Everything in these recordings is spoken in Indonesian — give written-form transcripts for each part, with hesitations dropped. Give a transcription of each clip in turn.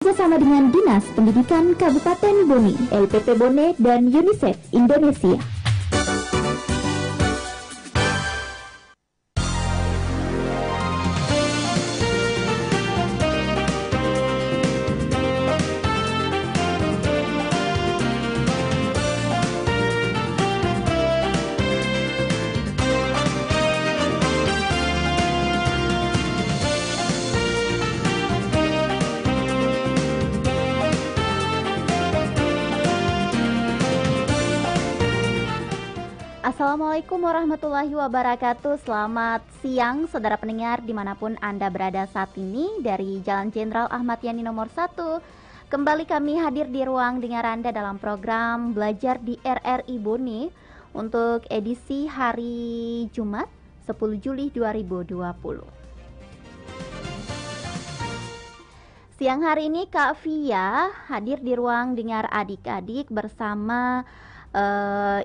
bekerjasama dengan Dinas Pendidikan Kabupaten Bone, LPP Bone, dan UNICEF Indonesia. Assalamualaikum warahmatullahi wabarakatuh. Selamat siang saudara pendengar dimanapun Anda berada saat ini. Dari Jalan Jenderal Ahmad Yani nomor 1, kembali kami hadir di ruang dengar Anda dalam program Belajar di RRI Bone untuk edisi hari Jumat 10 Juli 2020. Siang hari ini Kak Via hadir di ruang dengar adik-adik bersama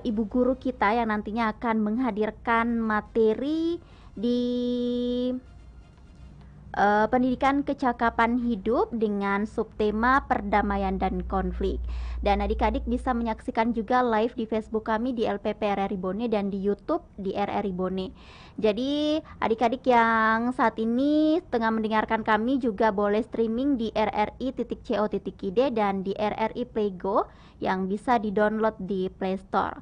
ibu guru kita yang nantinya akan menghadirkan materi di pendidikan kecakapan hidup dengan subtema perdamaian dan konflik. Dan adik-adik bisa menyaksikan juga live di Facebook kami di LPP RRI Bone dan di YouTube di RRI Bone. Jadi adik-adik yang saat ini tengah mendengarkan kami juga boleh streaming di rri.co.id dan di RRI Playgo yang bisa di-download di Play Store.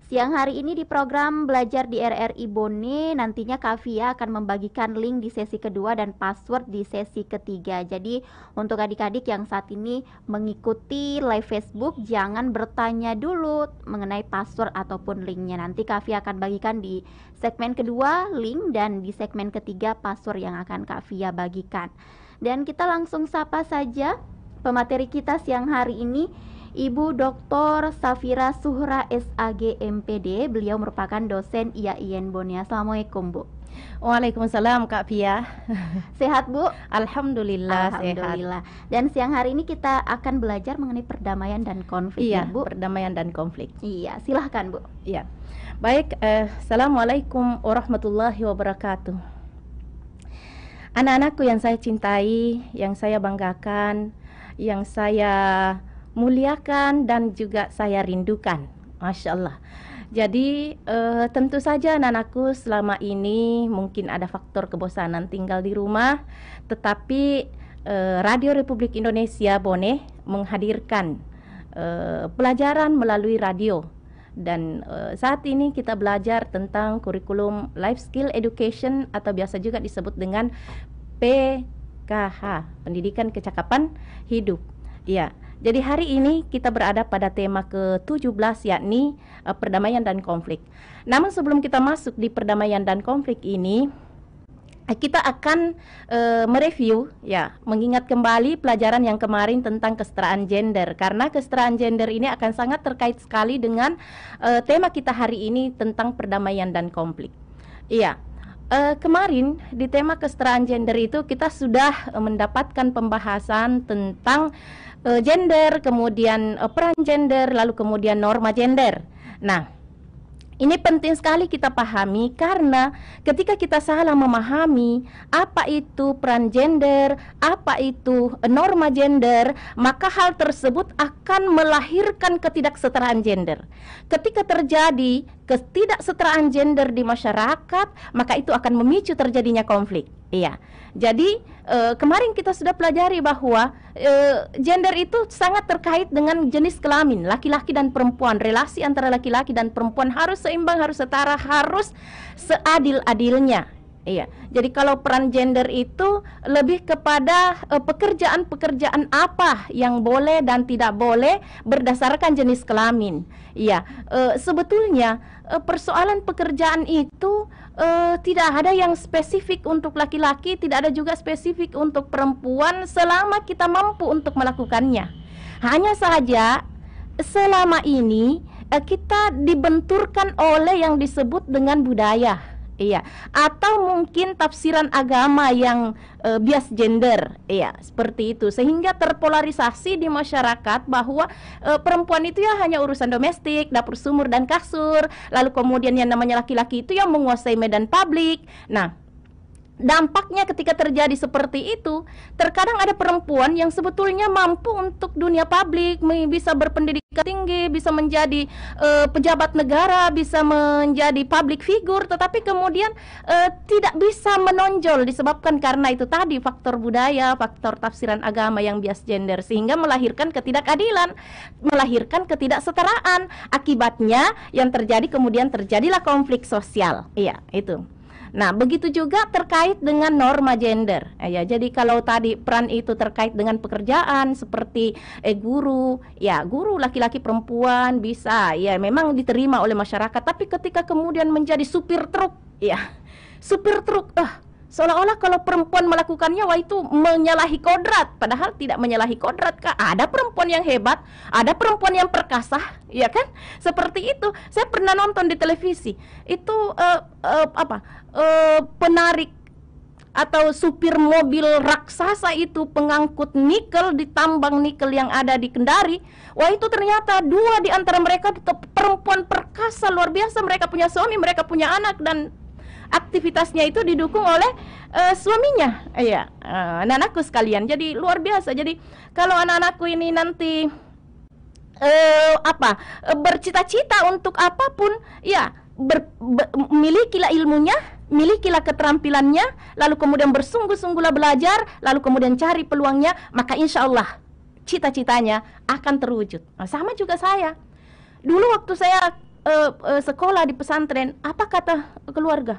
Siang hari ini di program Belajar di RRI Bone, nantinya Kak Via akan membagikan link di sesi kedua dan password di sesi ketiga. Jadi untuk adik-adik yang saat ini mengikuti live Facebook, jangan bertanya dulu mengenai password ataupun linknya. Nanti Kak Via akan bagikan di segmen kedua link dan di segmen ketiga password yang akan Kak Via bagikan. Dan kita langsung sapa saja pemateri kita siang hari ini, Ibu Dr. Safira Suhra SAG MPD. Beliau merupakan dosen IAIN Bone. Assalamualaikum Bu. Waalaikumsalam Kak Pia. Sehat Bu? Alhamdulillah, Alhamdulillah. Dan siang hari ini kita akan belajar mengenai perdamaian dan konflik. Iya, ya, Bu? Perdamaian dan konflik. Iya, silahkan Bu. Iya. Baik, Assalamualaikum warahmatullahi wabarakatuh. Anak-anakku yang saya cintai, yang saya banggakan, yang saya muliakan dan juga saya rindukan, Masya Allah. Jadi tentu saja anak-anakku selama ini mungkin ada faktor kebosanan tinggal di rumah, tetapi Radio Republik Indonesia Bone menghadirkan pelajaran melalui radio. Dan saat ini kita belajar tentang kurikulum Life Skill Education atau biasa juga disebut dengan PKH, Pendidikan Kecakapan Hidup. Ya. Jadi hari ini kita berada pada tema ke-17 yakni perdamaian dan konflik. Namun sebelum kita masuk di perdamaian dan konflik ini, kita akan mereview ya, mengingat kembali pelajaran yang kemarin tentang kesetaraan gender, karena kesetaraan gender ini akan sangat terkait sekali dengan tema kita hari ini tentang perdamaian dan konflik. Iya. Kemarin di tema kesetaraan gender itu kita sudah mendapatkan pembahasan tentang gender, kemudian peran gender, lalu kemudian norma gender. Nah, ini penting sekali kita pahami karena ketika kita salah memahami apa itu peran gender, apa itu norma gender, maka hal tersebut akan melahirkan ketidaksetaraan gender. Ketika terjadi ketidaksetaraan gender di masyarakat, maka itu akan memicu terjadinya konflik. Iya. Jadi kemarin kita sudah pelajari bahwa gender itu sangat terkait dengan jenis kelamin, laki-laki dan perempuan. Relasi antara laki-laki dan perempuan harus seimbang, harus setara, harus seadil-adilnya. Iya. Jadi kalau peran gender itu lebih kepada pekerjaan-pekerjaan apa yang boleh dan tidak boleh berdasarkan jenis kelamin. Iya. Sebetulnya persoalan pekerjaan itu tidak ada yang spesifik untuk laki-laki, tidak ada juga spesifik untuk perempuan selama kita mampu untuk melakukannya. Hanya saja selama ini kita dibenturkan oleh yang disebut dengan budaya. Iya, atau mungkin tafsiran agama yang bias gender, iya, seperti itu, sehingga terpolarisasi di masyarakat bahwa perempuan itu ya hanya urusan domestik, dapur sumur dan kasur, lalu kemudian yang namanya laki-laki itu yang menguasai medan publik. Nah, dampaknya ketika terjadi seperti itu, terkadang ada perempuan yang sebetulnya mampu untuk dunia publik, bisa berpendidikan tinggi, bisa menjadi pejabat negara, bisa menjadi public figure, tetapi kemudian tidak bisa menonjol disebabkan karena itu tadi faktor budaya, faktor tafsiran agama yang bias gender, sehingga melahirkan ketidakadilan, melahirkan ketidaksetaraan. Akibatnya yang terjadi kemudian terjadilah konflik sosial. Iya, itu. Nah, begitu juga terkait dengan norma gender. Ya, jadi kalau tadi peran itu terkait dengan pekerjaan seperti guru, ya guru laki-laki perempuan bisa, ya memang diterima oleh masyarakat. Tapi ketika kemudian menjadi supir truk, ya supir truk, seolah-olah kalau perempuan melakukannya, wah itu menyalahi kodrat. Padahal tidak menyalahi kodrat, Kak. Ada perempuan yang hebat, ada perempuan yang perkasa, ya kan? Seperti itu. Saya pernah nonton di televisi. Itu penarik atau supir mobil raksasa itu pengangkut nikel di tambang nikel yang ada di Kendari. Wah, itu ternyata 2 di antara mereka perempuan perkasa luar biasa. Mereka punya suami, mereka punya anak, dan aktivitasnya itu didukung oleh suaminya. Iya, anak-anakku sekalian. Jadi luar biasa. Jadi kalau anak-anakku ini nanti bercita-cita untuk apapun, ya milikilah ilmunya, milikilah keterampilannya, lalu kemudian bersungguh-sungguhlah belajar, lalu kemudian cari peluangnya, maka insya Allah cita-citanya akan terwujud. Nah, sama juga saya. Dulu waktu saya sekolah di pesantren, apa kata keluarga?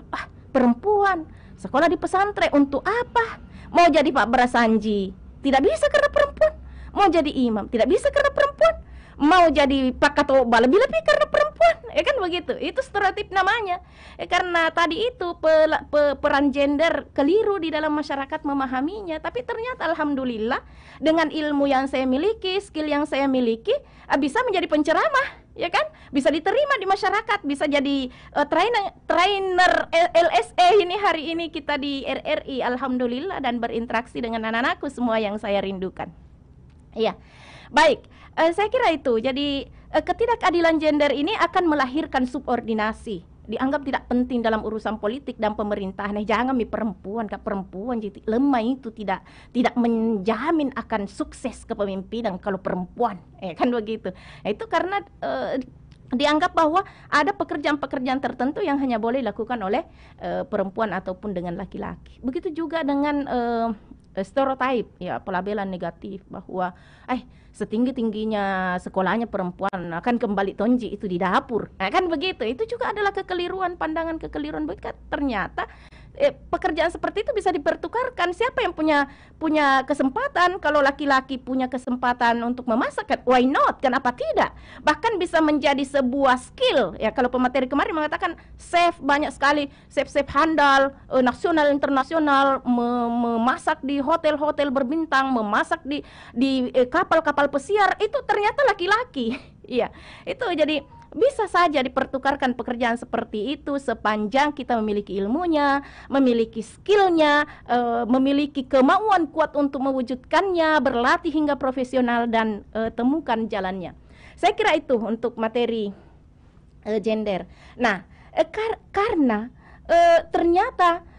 Perempuan sekolah di pesantren untuk apa? Mau jadi Pak Berasanji, tidak bisa karena perempuan. Mau jadi imam, tidak bisa karena perempuan. Mau jadi Pak Katoba, lebih-lebih karena perempuan, ya kan begitu. Itu stereotip namanya. Karena tadi itu peran gender keliru di dalam masyarakat memahaminya. Tapi ternyata alhamdulillah dengan ilmu yang saya miliki, skill yang saya miliki, bisa menjadi penceramah, ya kan? Bisa diterima di masyarakat, bisa jadi trainer LSE ini hari ini kita di RRI, alhamdulillah, dan berinteraksi dengan anak-anakku semua yang saya rindukan. Iya. Baik, saya kira itu. Jadi ketidakadilan gender ini akan melahirkan subordinasi, dianggap tidak penting dalam urusan politik dan pemerintahan. Jangan perempuan, perempuan jadi lemah itu tidak menjamin akan sukses kepemimpinan kalau perempuan, kan begitu. Itu karena dianggap bahwa ada pekerjaan-pekerjaan tertentu yang hanya boleh dilakukan oleh perempuan ataupun dengan laki-laki. Begitu juga dengan stereotip, ya, pelabelan negatif bahwa setinggi-tingginya sekolahnya perempuan akan kembali tonji itu di dapur. Nah, kan begitu. Itu juga adalah kekeliruan, pandangan kekeliruan. Ternyata pekerjaan seperti itu bisa dipertukarkan. Siapa yang punya kesempatan? Kalau laki-laki punya kesempatan untuk memasak, why not? Kenapa tidak? Bahkan bisa menjadi sebuah skill. Ya, kalau pemateri kemarin mengatakan chef banyak sekali, chef-chef handal nasional internasional, memasak di hotel-hotel berbintang, memasak di kapal-kapal pesiar, itu ternyata laki-laki. Iya, itu jadi bisa saja dipertukarkan pekerjaan seperti itu sepanjang kita memiliki ilmunya, memiliki skillnya, memiliki kemauan kuat untuk mewujudkannya, berlatih hingga profesional, dan temukan jalannya. Saya kira itu untuk materi gender. Nah, karena ternyata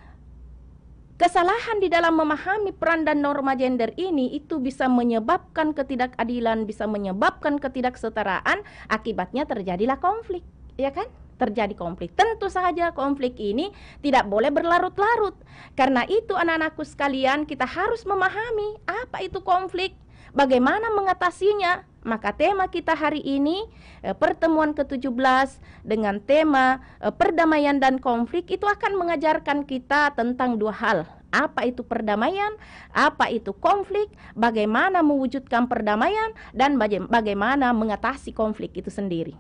kesalahan di dalam memahami peran dan norma gender ini itu bisa menyebabkan ketidakadilan, bisa menyebabkan ketidaksetaraan, akibatnya terjadilah konflik, ya kan? Terjadi konflik. Tentu saja konflik ini tidak boleh berlarut-larut. Karena itu anak-anakku sekalian, kita harus memahami apa itu konflik, bagaimana mengatasinya. Maka tema kita hari ini, pertemuan ke-17 dengan tema perdamaian dan konflik, itu akan mengajarkan kita tentang 2 hal. Apa itu perdamaian, apa itu konflik, bagaimana mewujudkan perdamaian, dan bagaimana mengatasi konflik itu sendiri.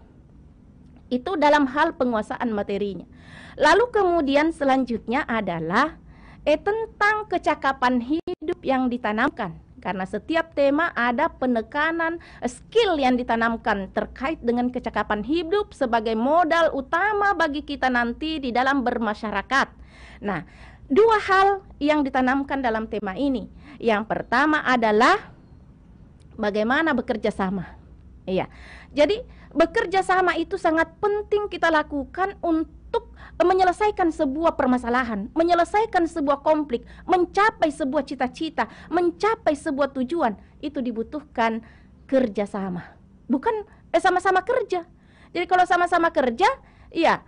Itu dalam hal penguasaan materinya. Lalu kemudian selanjutnya adalah tentang kecakapan hidup yang ditanamkan. Karena setiap tema ada penekanan skill yang ditanamkan terkait dengan kecakapan hidup sebagai modal utama bagi kita nanti di dalam bermasyarakat. Nah, 2 hal yang ditanamkan dalam tema ini. Yang pertama adalah bagaimana bekerja sama. Iya. Jadi bekerja sama itu sangat penting kita lakukan untuk menyelesaikan sebuah permasalahan, menyelesaikan sebuah konflik, mencapai sebuah cita-cita, mencapai sebuah tujuan. Itu dibutuhkan kerjasama. Bukan sama-sama kerja. Jadi kalau sama-sama kerja, ya,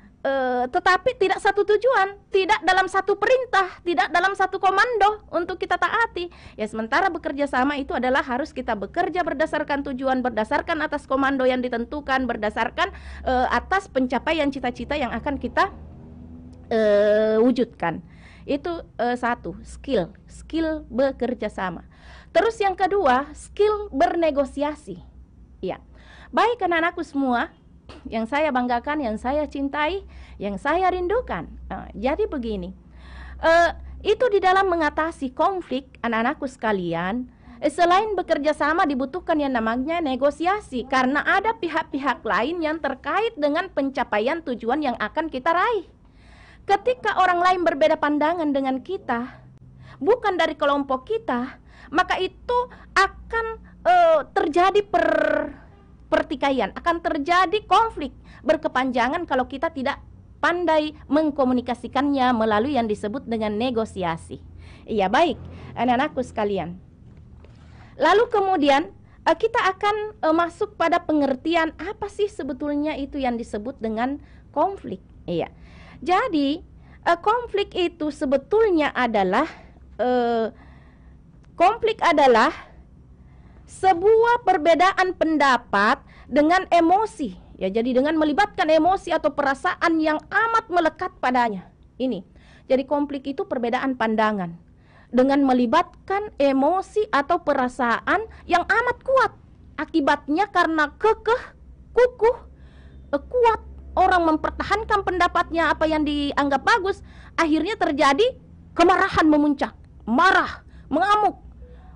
tetapi tidak satu tujuan, tidak dalam satu perintah, tidak dalam satu komando untuk kita taati. Ya, sementara bekerja sama itu adalah harus kita bekerja berdasarkan tujuan, berdasarkan atas komando yang ditentukan, berdasarkan atas pencapaian cita-cita yang akan kita wujudkan. Itu satu, skill bekerja sama. Terus yang kedua, skill bernegosiasi. Ya, baik anak-anakku semua, yang saya banggakan, yang saya cintai, yang saya rindukan. Jadi begini, itu di dalam mengatasi konflik anak-anakku sekalian, selain bekerja sama dibutuhkan yang namanya negosiasi, karena ada pihak-pihak lain yang terkait dengan pencapaian tujuan yang akan kita raih. Ketika orang lain berbeda pandangan dengan kita, bukan dari kelompok kita, maka itu akan terjadi pertikaian, akan terjadi konflik berkepanjangan kalau kita tidak pandai mengkomunikasikannya melalui yang disebut dengan negosiasi. Iya, baik anak-anakku sekalian. Lalu kemudian kita akan masuk pada pengertian apa sih sebetulnya itu yang disebut dengan konflik. Iya. Jadi konflik itu sebetulnya adalah sebuah perbedaan pendapat dengan emosi. Ya, jadi dengan melibatkan emosi atau perasaan yang amat melekat padanya. Ini. Jadi konflik itu perbedaan pandangan dengan melibatkan emosi atau perasaan yang amat kuat. Akibatnya karena kukuh, kuat, orang mempertahankan pendapatnya apa yang dianggap bagus, akhirnya terjadi kemarahan memuncak, marah, mengamuk,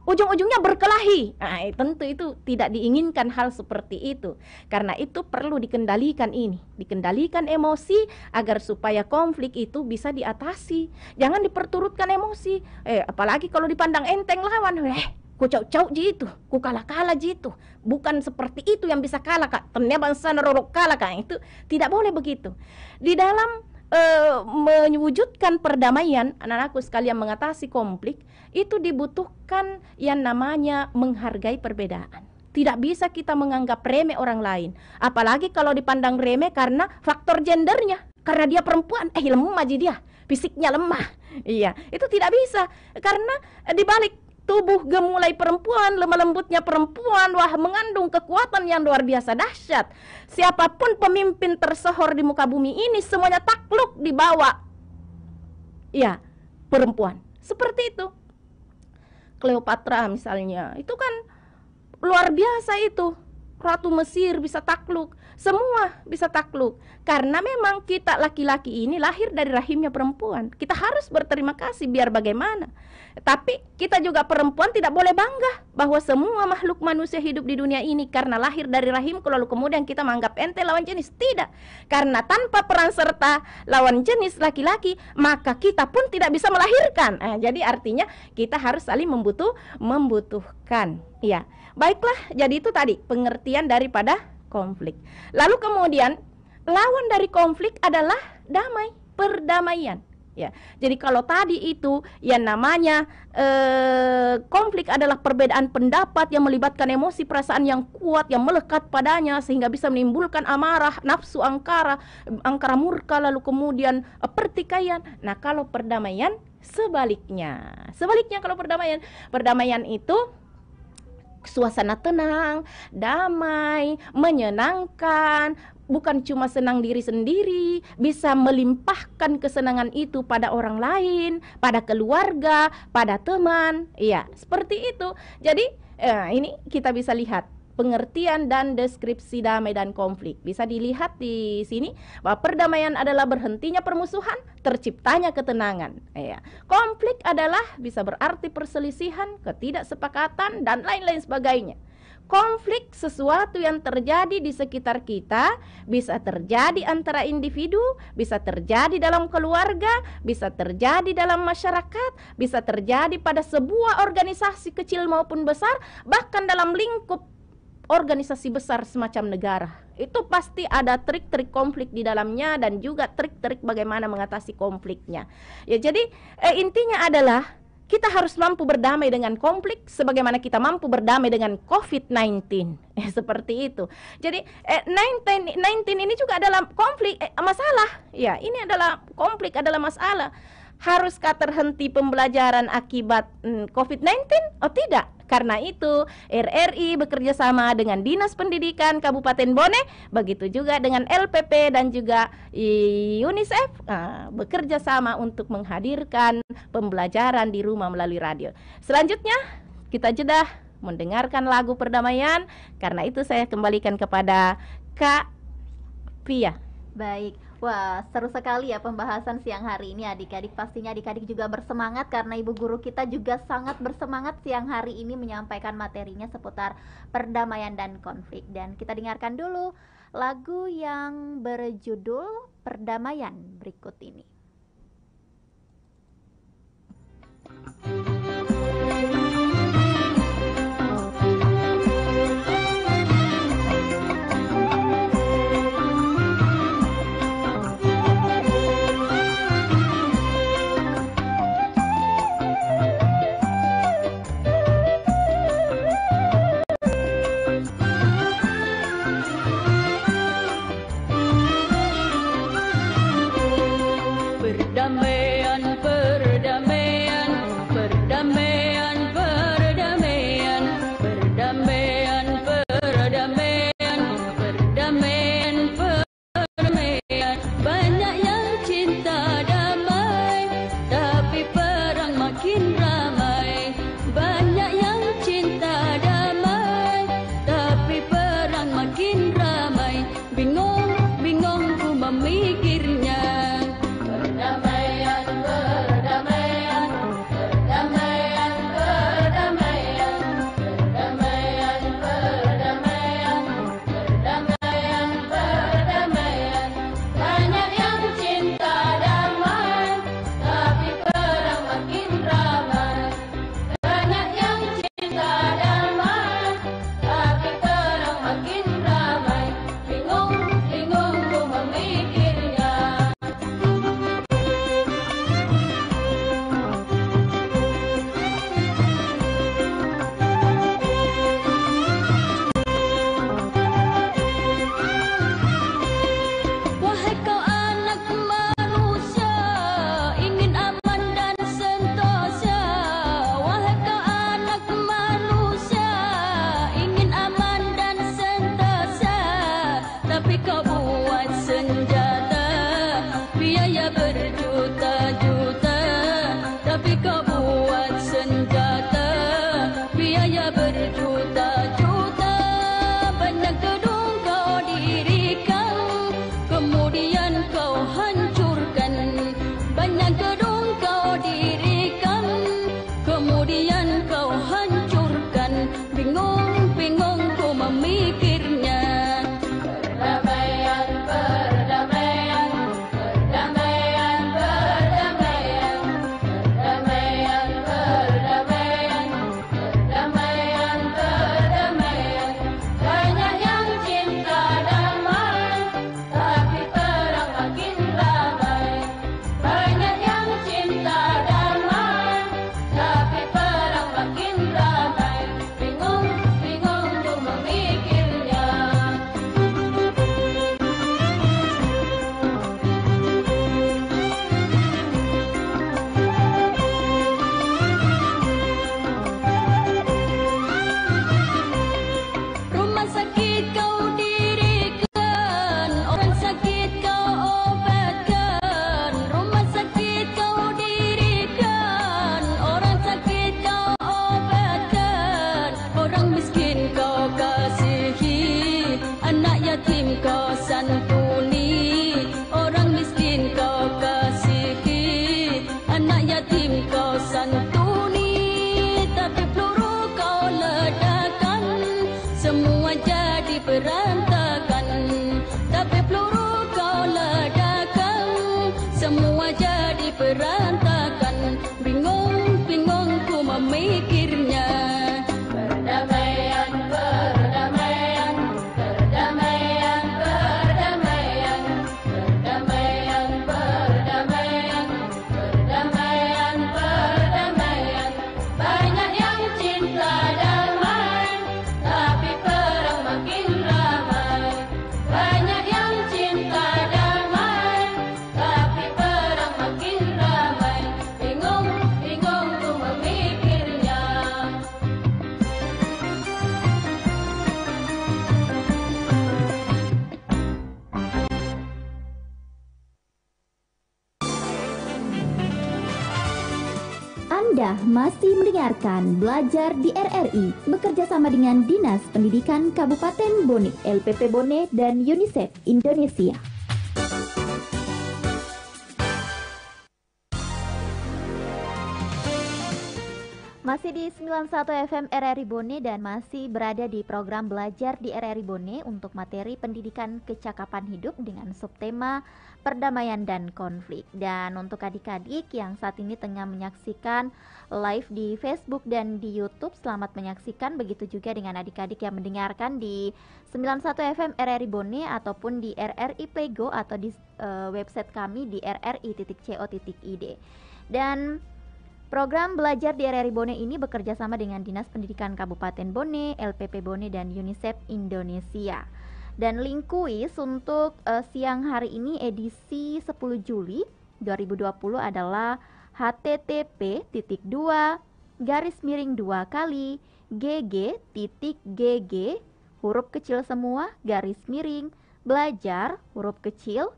ujung-ujungnya berkelahi. Nah, tentu itu tidak diinginkan hal seperti itu. Karena itu perlu dikendalikan dikendalikan emosi agar supaya konflik itu bisa diatasi. Jangan diperturutkan emosi. Apalagi kalau dipandang enteng lawan, ku cau-cau jitu, ku kalah-kalah jitu. Bukan seperti itu yang bisa kalah, Kak. Ternyata bangsa nerorok kalah, Kak. Itu tidak boleh begitu. Di dalam mewujudkan perdamaian, anak-anakku sekalian, mengatasi konflik, itu dibutuhkan yang namanya menghargai perbedaan. Tidak bisa kita menganggap remeh orang lain, apalagi kalau dipandang remeh karena faktor gendernya, karena dia perempuan, lemah aja dia, fisiknya lemah. Iya, itu tidak bisa, karena dibalik tubuh gemulai perempuan, lemah lembutnya perempuan, mengandung kekuatan yang luar biasa dahsyat. Siapapun pemimpin tersohor di muka bumi ini semuanya takluk di bawah perempuan. Seperti itu. Cleopatra misalnya, itu kan luar biasa itu. Ratu Mesir bisa takluk, semua bisa takluk. Karena memang kita laki-laki ini lahir dari rahimnya perempuan. Kita harus berterima kasih biar bagaimana. Tapi kita juga perempuan tidak boleh bangga bahwa semua makhluk manusia hidup di dunia ini karena lahir dari rahimku, lalu kemudian kita menganggap enteng lawan jenis. Tidak. Karena tanpa peran serta lawan jenis laki-laki, maka kita pun tidak bisa melahirkan. Jadi artinya kita harus saling membutuhkan. Ya, baiklah, jadi itu tadi pengertian daripada konflik. Lalu kemudian lawan dari konflik adalah damai, perdamaian. Ya, jadi kalau tadi itu yang namanya konflik adalah perbedaan pendapat yang melibatkan emosi perasaan yang kuat yang melekat padanya sehingga bisa menimbulkan amarah, nafsu, angkara murka, lalu kemudian pertikaian. Nah, kalau perdamaian sebaliknya kalau perdamaian itu suasana tenang, damai, menyenangkan, bukan cuma senang diri sendiri, bisa melimpahkan kesenangan itu pada orang lain, pada keluarga, pada teman. Iya, seperti itu. Jadi ini kita bisa lihat pengertian dan deskripsi damai dan konflik. Bisa dilihat di sini bahwa perdamaian adalah berhentinya permusuhan, terciptanya ketenangan. Konflik adalah bisa berarti perselisihan, ketidaksepakatan, dan lain-lain sebagainya. Konflik sesuatu yang terjadi di sekitar kita, bisa terjadi antara individu, bisa terjadi dalam keluarga, bisa terjadi dalam masyarakat, bisa terjadi pada sebuah organisasi kecil maupun besar, bahkan dalam lingkup organisasi besar semacam negara. Itu pasti ada trik-trik konflik di dalamnya dan juga trik-trik bagaimana mengatasi konfliknya. Ya, jadi intinya adalah kita harus mampu berdamai dengan konflik sebagaimana kita mampu berdamai dengan COVID-19. Seperti itu. Jadi 19 ini juga adalah konflik, masalah. Ya, ini adalah konflik, adalah masalah. Haruskah terhenti pembelajaran akibat COVID-19? Oh tidak. Karena itu RRI bekerja sama dengan Dinas Pendidikan Kabupaten Bone, begitu juga dengan LPP dan juga UNICEF bekerja sama untuk menghadirkan pembelajaran di rumah melalui radio. Selanjutnya kita jeda mendengarkan lagu perdamaian. Karena itu saya kembalikan kepada Kak Pia. Baik, wah seru sekali ya pembahasan siang hari ini adik-adik. Pastinya adik-adik juga bersemangat karena ibu guru kita juga sangat bersemangat siang hari ini menyampaikan materinya seputar perdamaian dan konflik. Dan kita dengarkan dulu lagu yang berjudul Perdamaian berikut ini. Bingung ku memikirnya. Perdamaian, perdamaian. Anda masih mendengarkan Belajar di RRI bekerja sama dengan Dinas Pendidikan Kabupaten Bone, LPP Bone, dan UNICEF Indonesia. Masih di 91 FM RRI Bone dan masih berada di program Belajar di RRI Bone untuk materi pendidikan kecakapan hidup dengan subtema perdamaian dan konflik. Dan untuk adik-adik yang saat ini tengah menyaksikan live di Facebook dan di YouTube, selamat menyaksikan. Begitu juga dengan adik-adik yang mendengarkan di 91 FM RRI Bone ataupun di RRI Playgo atau di website kami di rri.co.id. Dan program Belajar di RRI Bone ini bekerja sama dengan Dinas Pendidikan Kabupaten Bone, LPP Bone, dan UNICEF Indonesia. Dan link kuis untuk siang hari ini edisi 10 Juli 2020 adalah http://2 huruf kecil semua _belajar huruf kecil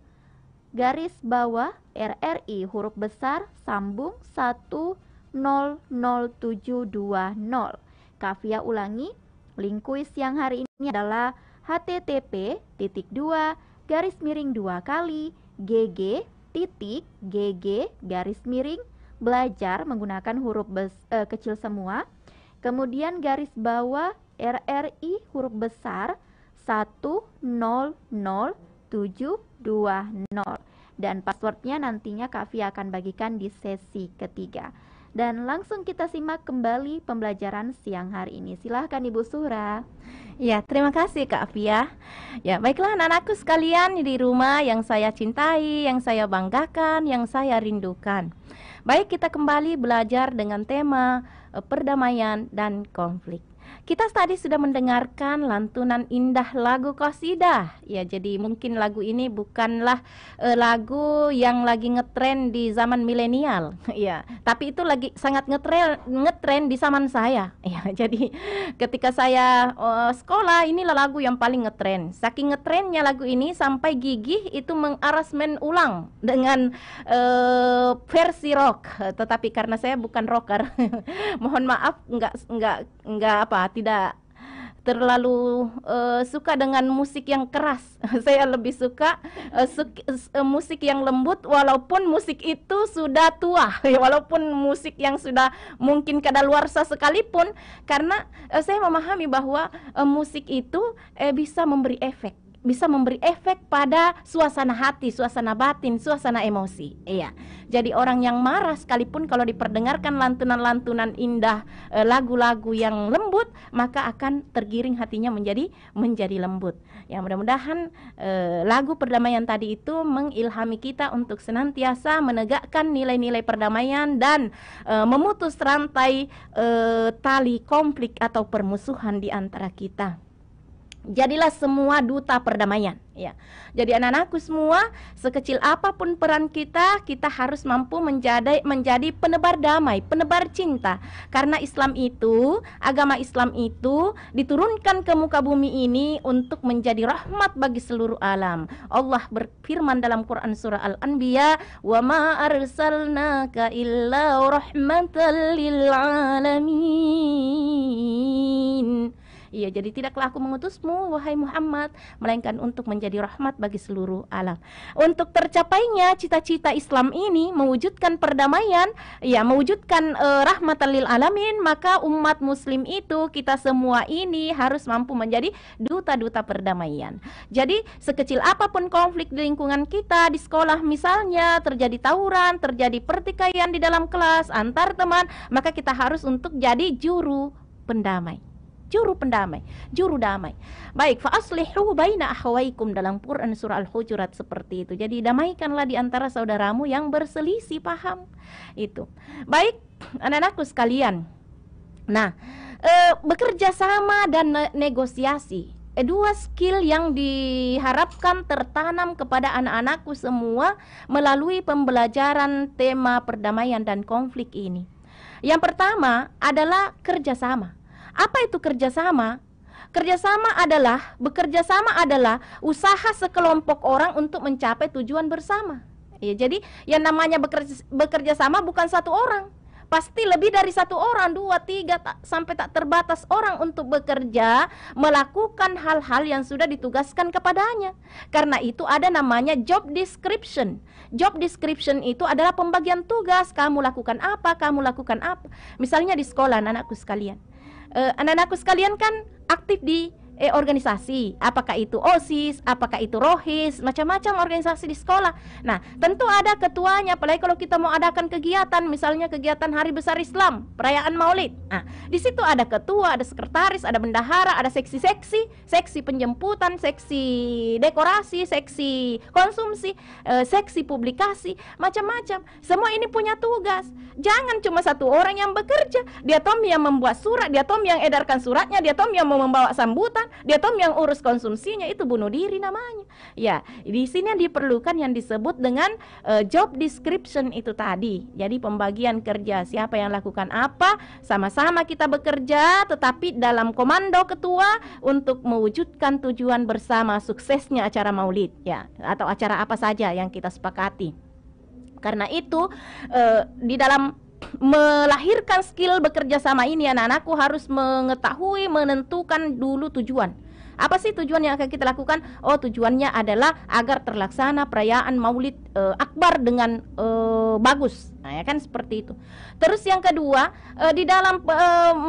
_RRI huruf besar sambung 1000720. Kafia ulangi, link kuis yang hari ini adalah http://2 belajar menggunakan huruf kecil semua, kemudian garis bawah RRI huruf besar 1000720. Dan passwordnya nantinya Kafia akan bagikan di sesi ketiga. Dan langsung kita simak kembali pembelajaran siang hari ini. Silahkan Ibu Suhra. Ya, terima kasih Kak Afia. Ya, baiklah anak-anakku sekalian di rumah yang saya cintai, yang saya banggakan, yang saya rindukan. Baik, kita kembali belajar dengan tema perdamaian dan konflik. Kita tadi sudah mendengarkan lantunan indah lagu qasidah. Ya, jadi mungkin lagu ini bukanlah lagu yang lagi ngetren di zaman milenial. Ya, tapi itu lagi sangat ngetren di zaman saya. Ya, jadi ketika saya sekolah, inilah lagu yang paling ngetren. Saking ngetrennya lagu ini sampai Gigih itu mengarasmen ulang dengan versi rock. Tetapi karena saya bukan rocker, mohon maaf, tidak terlalu suka dengan musik yang keras. Saya lebih suka musik yang lembut, walaupun musik itu sudah tua, walaupun musik yang sudah mungkin kadaluarsa sekalipun, karena saya memahami bahwa musik itu bisa memberi efek pada suasana hati, suasana batin, suasana emosi. Iya. Jadi orang yang marah sekalipun kalau diperdengarkan lantunan-lantunan indah, lagu-lagu yang lembut, maka akan tergiring hatinya menjadi lembut. Ya, mudah-mudahan lagu perdamaian tadi itu mengilhami kita untuk senantiasa menegakkan nilai-nilai perdamaian dan memutus rantai tali konflik atau permusuhan di antara kita. Jadilah semua duta perdamaian, ya. Jadi anak-anakku semua, sekecil apapun peran kita, kita harus mampu menjadi penebar damai, penebar cinta. Karena agama Islam itu diturunkan ke muka bumi ini untuk menjadi rahmat bagi seluruh alam. Allah berfirman dalam Quran surah Al-Anbiya, "Wa ma arsalnaka illa rahmatan lil alamin." Iya, jadi tidaklah aku mengutusmu, wahai Muhammad, melainkan untuk menjadi rahmat bagi seluruh alam. Untuk tercapainya cita-cita Islam ini, mewujudkan perdamaian, ya, mewujudkan rahmatan lil alamin, maka umat muslim itu, kita semua ini harus mampu menjadi duta-duta perdamaian. Jadi sekecil apapun konflik di lingkungan kita, di sekolah misalnya, terjadi tawuran, terjadi pertikaian di dalam kelas, antar teman, maka kita harus untuk jadi juru pendamai. Juru damai. Baik, fa aslihu baina akhawaikum dalam Quran surah Al-Hujurat seperti itu. Jadi damaikanlah di antara saudaramu yang berselisih paham. Itu. Baik, anak-anakku sekalian. Nah, bekerja sama dan negosiasi. Dua skill yang diharapkan tertanam kepada anak-anakku semua melalui pembelajaran tema perdamaian dan konflik ini. Yang pertama adalah kerjasama. Apa itu kerjasama? Bekerja sama adalah usaha sekelompok orang untuk mencapai tujuan bersama. Ya, jadi yang namanya bekerja sama bukan satu orang. pasti lebih dari satu orang, 2, 3, sampai tak terbatas orang untuk bekerja melakukan hal-hal yang sudah ditugaskan kepadanya. Karena itu ada namanya job description. Job description itu adalah pembagian tugas, kamu lakukan apa, kamu lakukan apa. Misalnya di sekolah anak-anakku sekalian, anak-anakku sekalian kan aktif di organisasi, apakah itu OSIS, apakah itu ROHIS, macam-macam organisasi di sekolah. Nah, tentu ada ketuanya, apalagi kalau kita mau adakan kegiatan, misalnya kegiatan Hari Besar Islam, perayaan Maulid. Nah, di situ ada ketua, ada sekretaris, ada bendahara, ada seksi-seksi, seksi penjemputan, seksi dekorasi, seksi konsumsi, seksi publikasi, macam-macam. Semua ini punya tugas. Jangan cuma satu orang yang bekerja, dia tom yang membuat surat, dia tom yang edarkan suratnya, dia tom yang mau membawa sambutan, dia tom yang urus konsumsinya, itu bunuh diri namanya. Ya, di sini yang diperlukan yang disebut dengan job description itu tadi. Jadi pembagian kerja, siapa yang lakukan apa, sama-sama kita bekerja, tetapi dalam komando ketua untuk mewujudkan tujuan bersama suksesnya acara Maulid, ya, atau acara apa saja yang kita sepakati. Karena itu di dalam melahirkan skill bekerja sama ini, anak-anakku harus mengetahui, menentukan dulu tujuan. Apa sih tujuan yang akan kita lakukan? Oh, tujuannya adalah agar terlaksana perayaan Maulid Akbar dengan bagus. Nah, ya kan seperti itu. Terus yang kedua, di dalam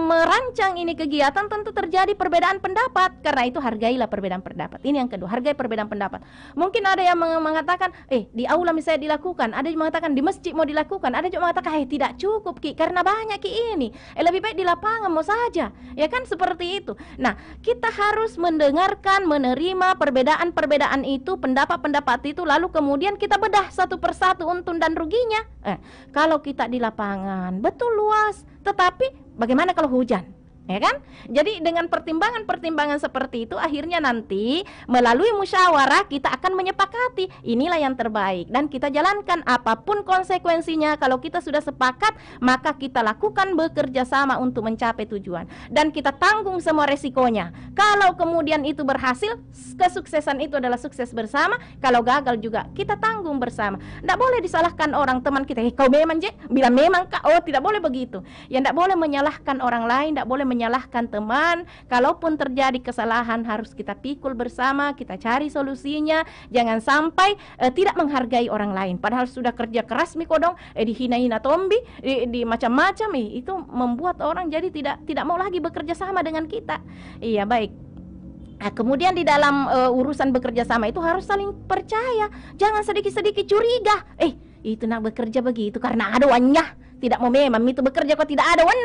merancang ini kegiatan tentu terjadi perbedaan pendapat. Karena itu hargailah perbedaan pendapat. Ini yang kedua, hargai perbedaan pendapat. Mungkin ada yang mengatakan, di aula misalnya dilakukan, ada yang mengatakan di masjid mau dilakukan, ada yang mengatakan, tidak cukup Ki, karena banyak Ki ini. Lebih baik di lapangan mau saja. Ya kan seperti itu. Nah, kita harus mendengarkan, menerima perbedaan-perbedaan itu, pendapat-pendapat itu, lalu kemudian kita bedah satu persatu untung dan ruginya. Kalau kita di lapangan betul luas, tetapi bagaimana kalau hujan? Ya kan? Jadi dengan pertimbangan-pertimbangan seperti itu, akhirnya nanti melalui musyawarah kita akan menyepakati inilah yang terbaik dan kita jalankan apapun konsekuensinya. Kalau kita sudah sepakat, maka kita lakukan bekerja sama untuk mencapai tujuan dan kita tanggung semua resikonya. Kalau kemudian itu berhasil, kesuksesan itu adalah sukses bersama. Kalau gagal juga kita tanggung bersama. Tidak boleh disalahkan orang teman kita, kau memang je, bila memang kak, oh tidak boleh begitu. Ya tidak boleh menyalahkan orang lain, tidak boleh menyalahkan teman. Kalaupun terjadi kesalahan harus kita pikul bersama, kita cari solusinya. Jangan sampai tidak menghargai orang lain. Padahal sudah kerja keras mikodong, dihina-hina tombi, di macam-macam, itu membuat orang jadi tidak mau lagi bekerja sama dengan kita. Iya, baik. Nah, kemudian di dalam urusan bekerja sama itu harus saling percaya. Jangan sedikit-sedikit curiga. Itu nak bekerja begitu karena ada uangnya. Tidak mau memang itu bekerja kok tidak ada uang.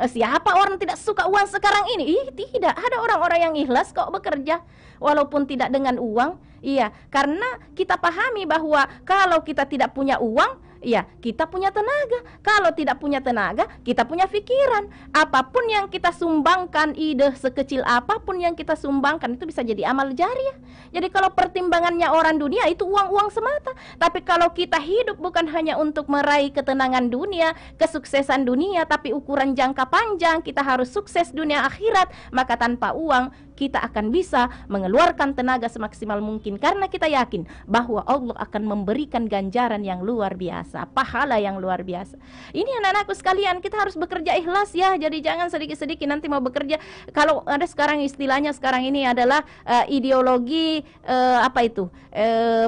Siapa orang tidak suka uang sekarang ini? Tidak, ada orang-orang yang ikhlas kok bekerja walaupun tidak dengan uang. Iya, karena kita pahami bahwa kalau kita tidak punya uang, ya kita punya tenaga. Kalau tidak punya tenaga, kita punya pikiran. Apapun yang kita sumbangkan, ide sekecil apapun yang kita sumbangkan, itu bisa jadi amal jariah. Jadi kalau pertimbangannya orang dunia itu uang-uang semata. Tapi kalau kita hidup bukan hanya untuk meraih ketenangan dunia, kesuksesan dunia, tapi ukuran jangka panjang, kita harus sukses dunia akhirat. Maka tanpa uang kita akan bisa mengeluarkan tenaga semaksimal mungkin, karena kita yakin bahwa Allah akan memberikan ganjaran yang luar biasa, pahala yang luar biasa. Ini anak-anakku sekalian, kita harus bekerja ikhlas ya. Jadi jangan sedikit-sedikit nanti mau bekerja. Kalau ada sekarang istilahnya sekarang ini adalah ideologi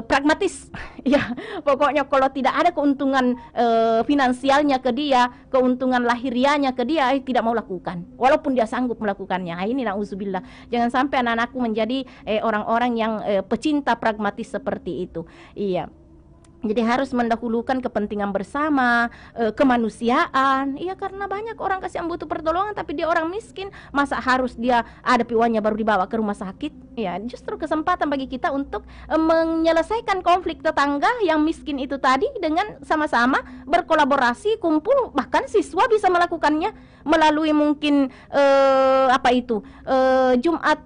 pragmatis. Ya, pokoknya kalau tidak ada keuntungan finansialnya ke dia, keuntungan lahiriahnya ke dia, tidak mau lakukan walaupun dia sanggup melakukannya. Ini na'udzubillah. Jangan sampai anak-anakku menjadi orang-orang yang pecinta pragmatis seperti itu. Iya. Jadi harus mendahulukan kepentingan bersama, kemanusiaan. Iya, karena banyak orang kasih yang butuh pertolongan tapi dia orang miskin. Masa harus dia ada uangnya baru dibawa ke rumah sakit? Ya, justru kesempatan bagi kita untuk menyelesaikan konflik tetangga yang miskin itu tadi dengan sama-sama berkolaborasi, kumpul. Bahkan siswa bisa melakukannya melalui mungkin Jumat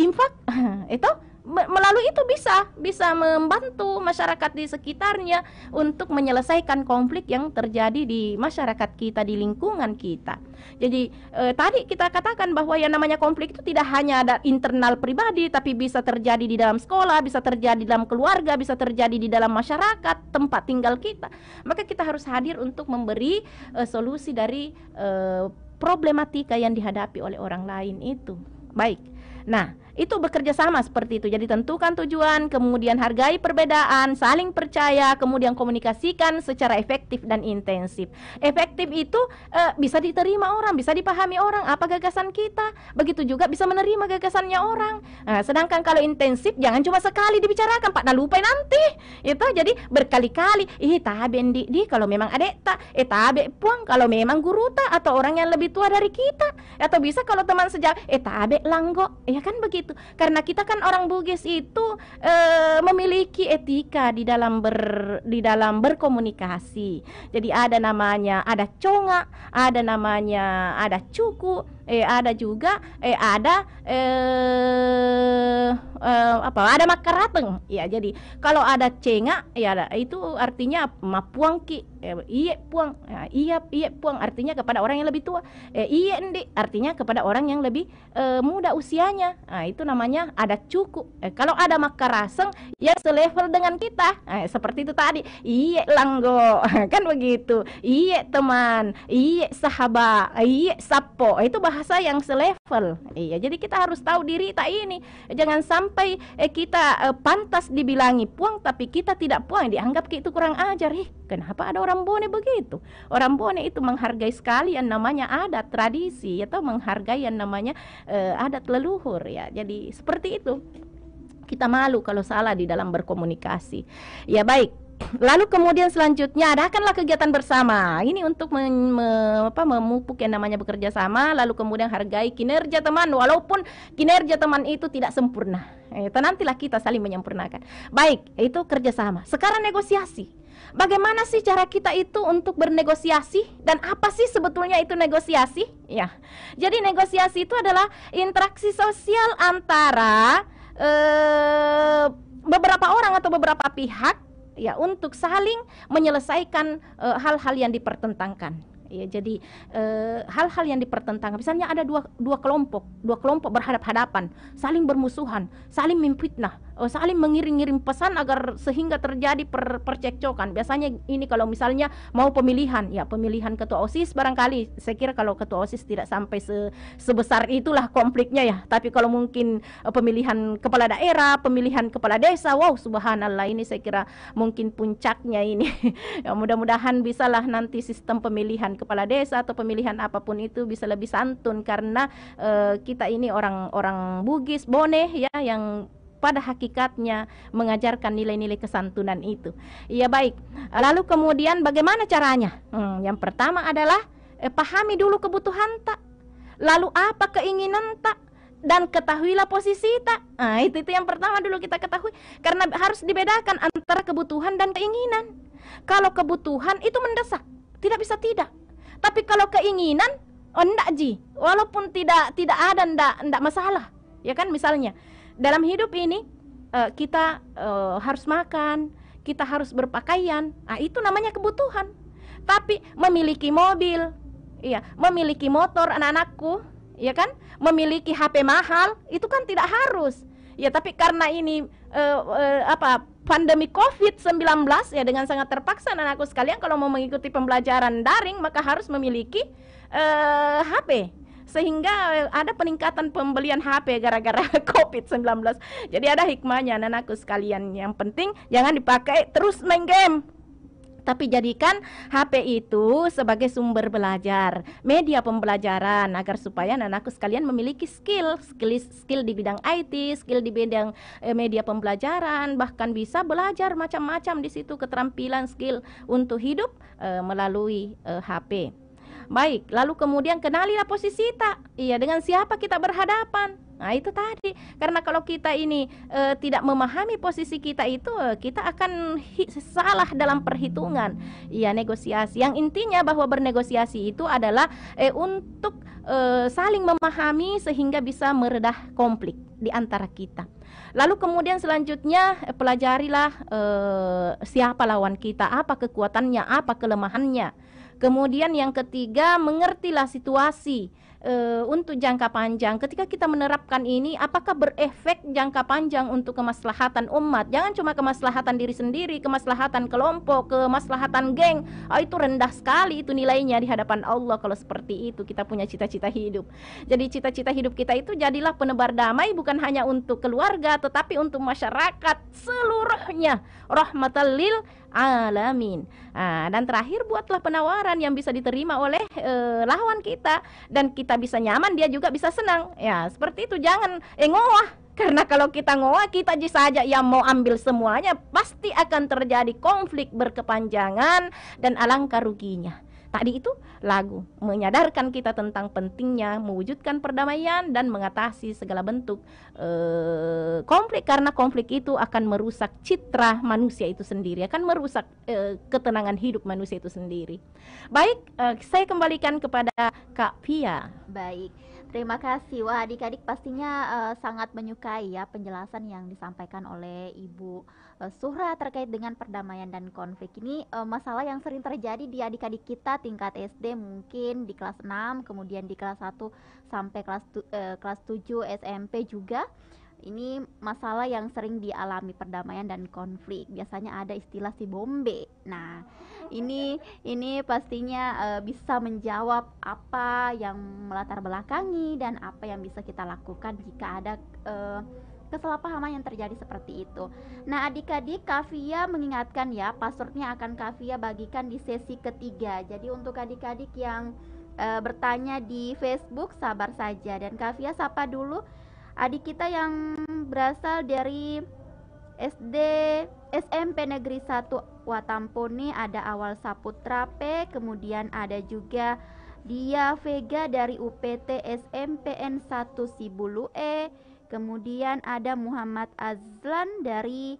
infak itu melalui itu bisa membantu masyarakat di sekitarnya untuk menyelesaikan konflik yang terjadi di masyarakat kita, di lingkungan kita. Jadi tadi kita katakan bahwa yang namanya konflik itu tidak hanya ada internal pribadi, tapi bisa terjadi di dalam sekolah, bisa terjadi di dalam keluarga, bisa terjadi di dalam masyarakat tempat tinggal kita. Maka kita harus hadir untuk memberi solusi dari problematika yang dihadapi oleh orang lain itu. Baik. Nah, itu bekerja sama seperti itu. Jadi tentukan tujuan, kemudian hargai perbedaan, saling percaya, kemudian komunikasikan secara efektif dan intensif. Efektif itu bisa diterima orang, bisa dipahami orang apa gagasan kita. Begitu juga bisa menerima gagasannya orang. Nah, sedangkan kalau intensif jangan cuma sekali dibicarakan, Pak, nah lupa nanti. Itu jadi berkali-kali. Tabe di kalau memang adek tak, tabe puang kalau memang guru tak atau orang yang lebih tua dari kita. Atau bisa kalau teman sejauh, tabe langgo. Ya kan begitu. Karena kita kan orang Bugis itu memiliki etika di dalam berkomunikasi. Jadi ada namanya ada conga, ada namanya ada cuku, ada juga ada makarateng. Ya, jadi kalau ada cenga ya itu artinya mapuangki, iye puang. Ya, iya puang artinya kepada orang yang lebih tua. Iye endi artinya kepada orang yang lebih muda usianya. Nah, itu namanya ada cukup. Kalau ada makaraseng ya selevel dengan kita. Seperti itu tadi. Iye langgo, kan begitu. Iye teman, iye sahabat, iye sapo. Itu bahasa yang selevel. Iya, jadi kita harus tahu diri tak ini. Jangan sampai kita pantas dibilangi puang tapi kita tidak puang, dianggap itu kurang ajar. Kenapa ada orang Bone begitu? Orang Bone itu menghargai sekali yang namanya adat, tradisi, atau menghargai yang namanya adat leluhur ya. Jadi seperti itu. Kita malu kalau salah di dalam berkomunikasi. Ya baik. Lalu kemudian selanjutnya adakanlah kegiatan bersama. Ini untuk memupuk yang namanya bekerja sama. Lalu kemudian hargai kinerja teman, walaupun kinerja teman itu tidak sempurna. Itu nantilah kita saling menyempurnakan. Baik, itu kerjasama. Sekarang negosiasi. Bagaimana sih cara kita itu untuk bernegosiasi dan apa sih sebetulnya itu negosiasi? Ya, jadi negosiasi itu adalah interaksi sosial antara beberapa orang atau beberapa pihak ya untuk saling menyelesaikan hal-hal yang dipertentangkan. Ya, jadi hal-hal yang dipertentangkan, misalnya ada dua kelompok berhadap-hadapan, saling bermusuhan, saling memfitnah, saling mengirim-ngirim pesan agar sehingga terjadi percekcokan. Biasanya ini kalau misalnya mau pemilihan ketua OSIS barangkali, saya kira kalau ketua OSIS tidak sampai sebesar itulah konfliknya ya. Tapi kalau mungkin pemilihan kepala daerah, pemilihan kepala desa, wow subhanallah, ini saya kira mungkin puncaknya ini. Ya, mudah-mudahan bisalah nanti sistem pemilihan kepala desa atau pemilihan apapun itu bisa lebih santun, karena kita ini orang Bugis Bone ya yang pada hakikatnya mengajarkan nilai-nilai kesantunan itu. Ya baik. Lalu kemudian bagaimana caranya? Yang pertama adalah pahami dulu kebutuhan tak. Lalu apa keinginan tak? Dan ketahuilah posisi tak. Nah, itu yang pertama dulu kita ketahui, karena harus dibedakan antara kebutuhan dan keinginan. Kalau kebutuhan itu mendesak, tidak bisa tidak. Tapi kalau keinginan, enggak ji, walaupun tidak ada enggak masalah. Ya kan, misalnya dalam hidup ini kita harus makan, kita harus berpakaian. Nah, itu namanya kebutuhan. Tapi memiliki mobil, iya, memiliki motor anak-anakku, ya kan, memiliki HP mahal, itu kan tidak harus. Ya, tapi karena ini pandemi COVID-19 ya, dengan sangat terpaksa anak-anakku sekalian kalau mau mengikuti pembelajaran daring maka harus memiliki HP. Sehingga ada peningkatan pembelian HP gara-gara COVID-19. Jadi ada hikmahnya anak-anakku sekalian. Yang penting jangan dipakai terus main game, tapi jadikan HP itu sebagai sumber belajar, media pembelajaran, agar supaya anak-anakku sekalian memiliki skill di bidang IT, skill di bidang media pembelajaran, bahkan bisa belajar macam-macam di situ, keterampilan skill untuk hidup melalui HP. Baik, lalu kemudian kenalilah posisi kita. Iya, dengan siapa kita berhadapan. Nah, itu tadi. Karena kalau kita ini tidak memahami posisi kita itu, kita akan salah dalam perhitungan. Iya, negosiasi. Yang intinya bahwa bernegosiasi itu adalah untuk saling memahami sehingga bisa meredah konflik di antara kita. Lalu kemudian selanjutnya pelajarilah siapa lawan kita, apa kekuatannya, apa kelemahannya. Kemudian yang ketiga, mengertilah situasi untuk jangka panjang. Ketika kita menerapkan ini, apakah berefek jangka panjang untuk kemaslahatan umat? Jangan cuma kemaslahatan diri sendiri, kemaslahatan kelompok, kemaslahatan geng. Itu rendah sekali itu nilainya di hadapan Allah kalau seperti itu kita punya cita-cita hidup. Jadi cita-cita hidup kita itu jadilah penebar damai, bukan hanya untuk keluarga tetapi untuk masyarakat seluruhnya. Rahmatan lil alamin. Dan terakhir, buatlah penawaran yang bisa diterima oleh lawan kita, dan kita bisa nyaman, dia juga bisa senang. Ya, seperti itu. Jangan ngoah. Karena kalau kita ngoah, kita saja yang mau ambil semuanya, pasti akan terjadi konflik berkepanjangan dan alangkah ruginya. Tadi itu lagu menyadarkan kita tentang pentingnya mewujudkan perdamaian dan mengatasi segala bentuk konflik, karena konflik itu akan merusak citra manusia itu sendiri, akan merusak ketenangan hidup manusia itu sendiri. Baik, saya kembalikan kepada Kak Pia. Baik, terima kasih. Wah, adik-adik pastinya sangat menyukai ya penjelasan yang disampaikan oleh Ibu Suhra terkait dengan perdamaian dan konflik. Ini masalah yang sering terjadi di adik-adik kita tingkat SD, mungkin di kelas 6, kemudian di kelas 1 sampai kelas 7 SMP juga. Ini masalah yang sering dialami, perdamaian dan konflik. Biasanya ada istilah si bombe. Nah, ini pastinya bisa menjawab apa yang melatar belakangi dan apa yang bisa kita lakukan jika ada kesalahpahaman yang terjadi seperti itu. Nah, adik-adik, Kafia mengingatkan ya, passwordnya akan Kafia bagikan di sesi ketiga. Jadi untuk adik-adik yang bertanya di Facebook, sabar saja. Dan Kafia sapa dulu adik kita yang berasal dari SMP Negeri 1 Watampone, ada Awal Saputra P, kemudian ada juga Dia Vega dari UPT SMPN 1 Sibulu E, kemudian ada Muhammad Azlan dari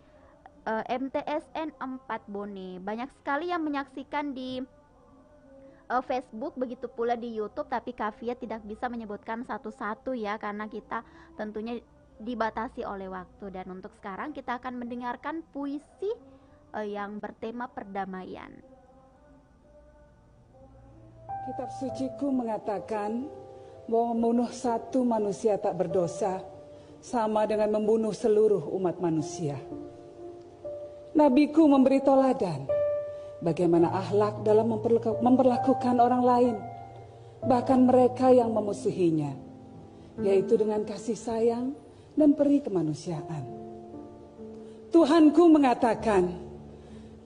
MTSN 4 Bone. Banyak sekali yang menyaksikan di Facebook, begitu pula di YouTube, tapi Kafia tidak bisa menyebutkan satu-satu ya, karena kita tentunya dibatasi oleh waktu. Dan untuk sekarang kita akan mendengarkan puisi yang bertema perdamaian. Kitab suciku mengatakan bahwa membunuh satu manusia tak berdosa sama dengan membunuh seluruh umat manusia. Nabiku memberi teladan bagaimana akhlak dalam memperlakukan orang lain, bahkan mereka yang memusuhinya, yaitu dengan kasih sayang dan peri kemanusiaan. Tuhanku mengatakan,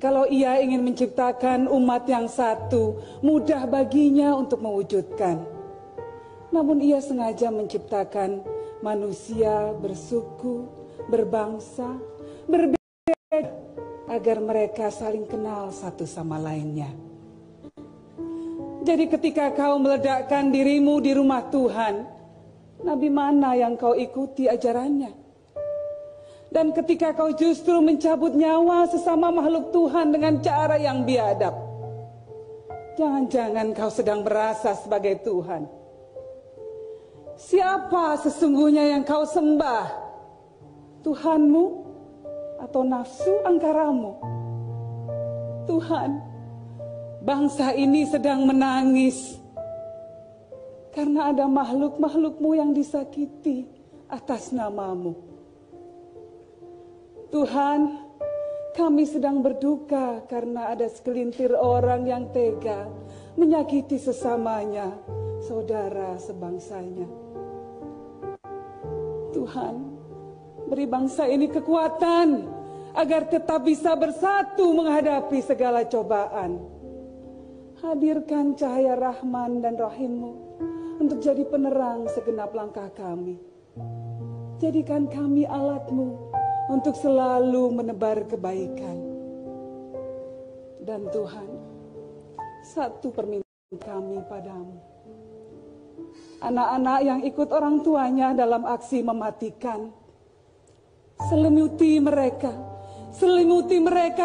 kalau Ia ingin menciptakan umat yang satu, mudah baginya untuk mewujudkan. Namun Ia sengaja menciptakan manusia bersuku, berbangsa, berbeda, agar mereka saling kenal satu sama lainnya. Jadi ketika kau meledakkan dirimu di rumah Tuhan, nabi mana yang kau ikuti ajarannya? Dan ketika kau justru mencabut nyawa sesama makhluk Tuhan dengan cara yang biadab, jangan-jangan kau sedang merasa sebagai Tuhan. Siapa sesungguhnya yang kau sembah? Tuhanmu atau nafsu angkaramu? Tuhan, bangsa ini sedang menangis karena ada makhluk-makhlukmu yang disakiti atas namamu. Tuhan, kami sedang berduka karena ada segelintir orang yang tega menyakiti sesamanya, saudara sebangsanya. Tuhan, beri bangsa ini kekuatan agar tetap bisa bersatu menghadapi segala cobaan. Hadirkan cahaya Rahman dan Rahim-Mu untuk jadi penerang segenap langkah kami. Jadikan kami alat-Mu untuk selalu menebar kebaikan. Dan Tuhan, satu permintaan kami padamu. Anak-anak yang ikut orang tuanya dalam aksi mematikan, selimuti mereka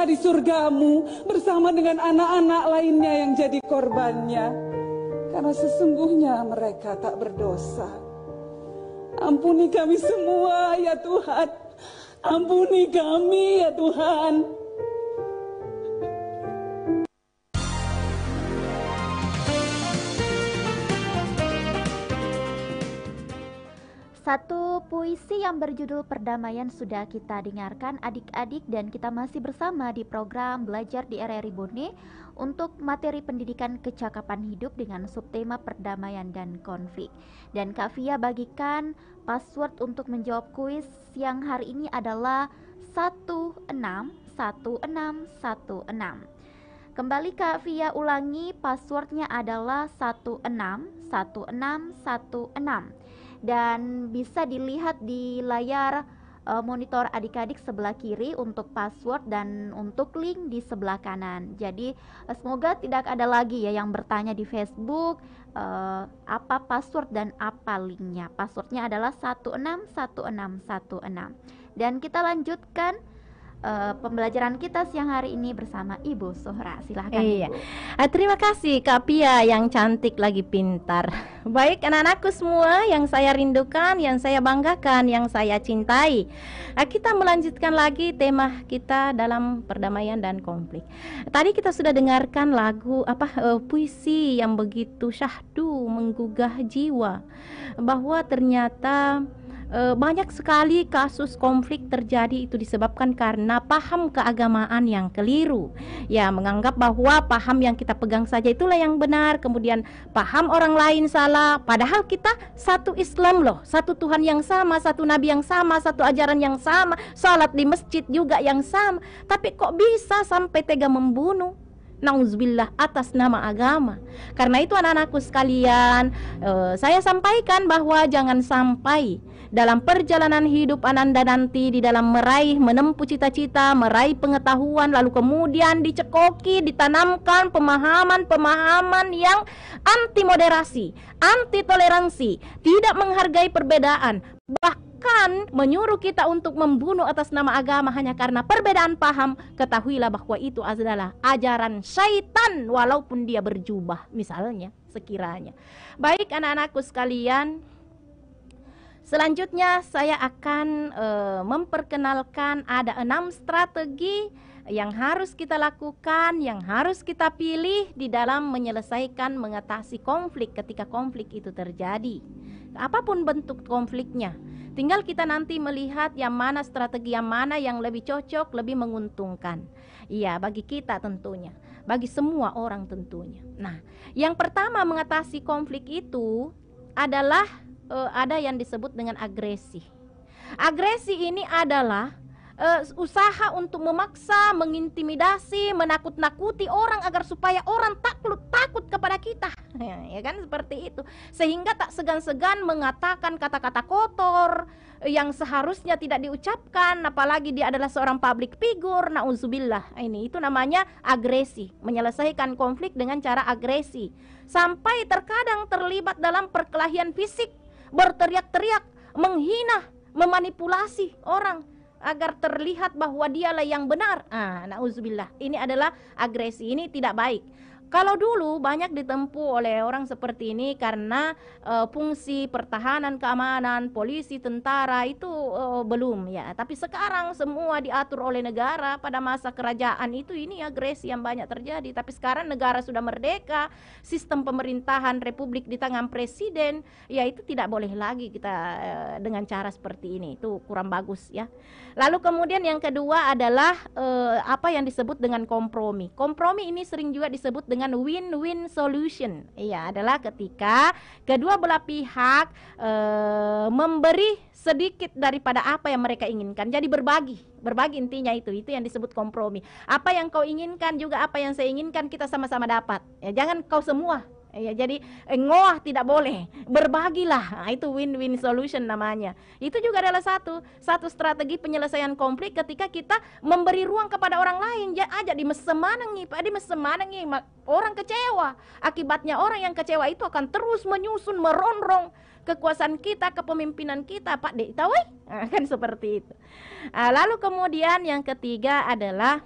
di surgamu bersama dengan anak-anak lainnya yang jadi korbannya, karena sesungguhnya mereka tak berdosa. Ampuni kami semua ya Tuhan, ampuni kami ya Tuhan. Satu puisi yang berjudul Perdamaian sudah kita dengarkan adik-adik, dan kita masih bersama di program Belajar di RRI Bone untuk materi pendidikan kecakapan hidup dengan subtema perdamaian dan konflik. Dan Kak Fia bagikan password untuk menjawab kuis yang hari ini adalah 161616. Kembali Kak Fia ulangi, passwordnya adalah 161616. Dan bisa dilihat di layar monitor adik-adik sebelah kiri untuk password dan untuk link di sebelah kanan. Jadi semoga tidak ada lagi ya yang bertanya di Facebook apa password dan apa linknya. Passwordnya adalah 161616. Dan kita lanjutkan pembelajaran kita siang hari ini bersama Ibu Suhra. Silahkan Ibu. Terima kasih Kak Pia yang cantik lagi pintar. Baik anak-anakku semua yang saya rindukan, yang saya banggakan, yang saya cintai, kita melanjutkan lagi tema kita dalam perdamaian dan konflik. Tadi kita sudah dengarkan lagu puisi yang begitu syahdu, menggugah jiwa, bahwa ternyata banyak sekali kasus konflik terjadi itu disebabkan karena paham keagamaan yang keliru. Ya, menganggap bahwa paham yang kita pegang saja itulah yang benar, kemudian paham orang lain salah, padahal kita satu Islam loh, satu Tuhan yang sama, satu Nabi yang sama, satu ajaran yang sama, salat di masjid juga yang sama, tapi kok bisa sampai tega membunuh? Nauzubillah, atas nama agama. Karena itu anak-anakku sekalian, saya sampaikan bahwa jangan sampai dalam perjalanan hidup Ananda nanti di dalam meraih, menempuh cita-cita, meraih pengetahuan, lalu kemudian dicekoki, ditanamkan pemahaman-pemahaman yang anti moderasi, anti toleransi, tidak menghargai perbedaan, bahkan menyuruh kita untuk membunuh atas nama agama hanya karena perbedaan paham. Ketahuilah bahwa itu adalah ajaran syaitan walaupun dia berjubah, misalnya, sekiranya. Baik anak-anakku sekalian, selanjutnya saya akan memperkenalkan ada 6 strategi yang harus kita lakukan, yang harus kita pilih di dalam menyelesaikan, mengatasi konflik ketika konflik itu terjadi. Apapun bentuk konfliknya, tinggal kita nanti melihat yang mana strategi yang mana yang lebih cocok, lebih menguntungkan. Iya, bagi kita tentunya, bagi semua orang tentunya. Nah, yang pertama mengatasi konflik itu adalah ada yang disebut dengan agresi. Agresi ini adalah usaha untuk memaksa, mengintimidasi, menakut-nakuti orang agar supaya orang takut kepada kita. Ya kan, seperti itu. Sehingga tak segan-segan mengatakan kata-kata kotor yang seharusnya tidak diucapkan, apalagi dia adalah seorang public figure. Nauzubillah. Itu namanya agresi, menyelesaikan konflik dengan cara agresi. Sampai terkadang terlibat dalam perkelahian fisik, berteriak-teriak, menghina, memanipulasi orang agar terlihat bahwa dialah yang benar. Nauzubillah. Ini adalah agresi, ini tidak baik. Kalau dulu banyak ditempuh oleh orang seperti ini karena fungsi pertahanan keamanan, polisi, tentara itu belum ya. Tapi sekarang semua diatur oleh negara. Pada masa kerajaan itu ini agresi yang banyak terjadi. Tapi sekarang negara sudah merdeka, sistem pemerintahan republik di tangan presiden, ya itu tidak boleh lagi kita dengan cara seperti ini. Itu kurang bagus ya. Lalu kemudian yang kedua adalah apa yang disebut dengan kompromi. Kompromi ini sering juga disebut dengan win-win solution. Iya, adalah ketika kedua belah pihak memberi sedikit daripada apa yang mereka inginkan. Jadi berbagi intinya itu yang disebut kompromi. Apa yang kau inginkan juga apa yang saya inginkan, kita sama-sama dapat. Ya, jangan kau semua. Ya, jadi ngoah tidak boleh, berbagilah. Nah, itu win-win solution namanya. Itu juga adalah satu strategi penyelesaian konflik ketika kita memberi ruang kepada orang lain. Ya, aja dimesemanangi, orang kecewa. Akibatnya orang yang kecewa itu akan terus menyusun, merongrong kekuasaan kita, kepemimpinan kita, Pak Dek. Tahu? Kan seperti itu. Lalu kemudian yang ketiga adalah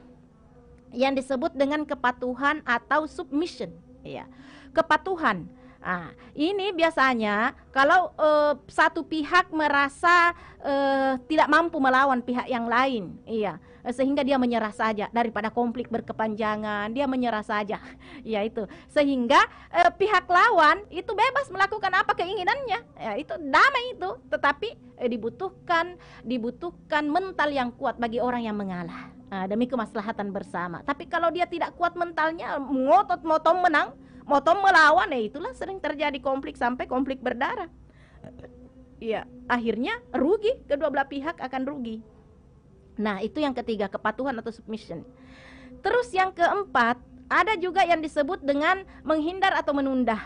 yang disebut dengan kepatuhan atau submission. Ya. Kepatuhan. Nah, ini biasanya kalau satu pihak merasa tidak mampu melawan pihak yang lain, sehingga dia menyerah saja daripada konflik berkepanjangan, dia menyerah saja, ya itu. Sehingga pihak lawan itu bebas melakukan apa keinginannya, ya, itu damai itu. Tetapi dibutuhkan mental yang kuat bagi orang yang mengalah, demi kemaslahatan bersama. Tapi kalau dia tidak kuat mentalnya, ngotot motong menang, motong melawan, itulah sering terjadi konflik sampai konflik berdarah. Iya, akhirnya rugi, kedua belah pihak akan rugi. Nah, itu yang ketiga, kepatuhan atau submission. Terus yang keempat, ada juga yang disebut dengan menghindar atau menunda.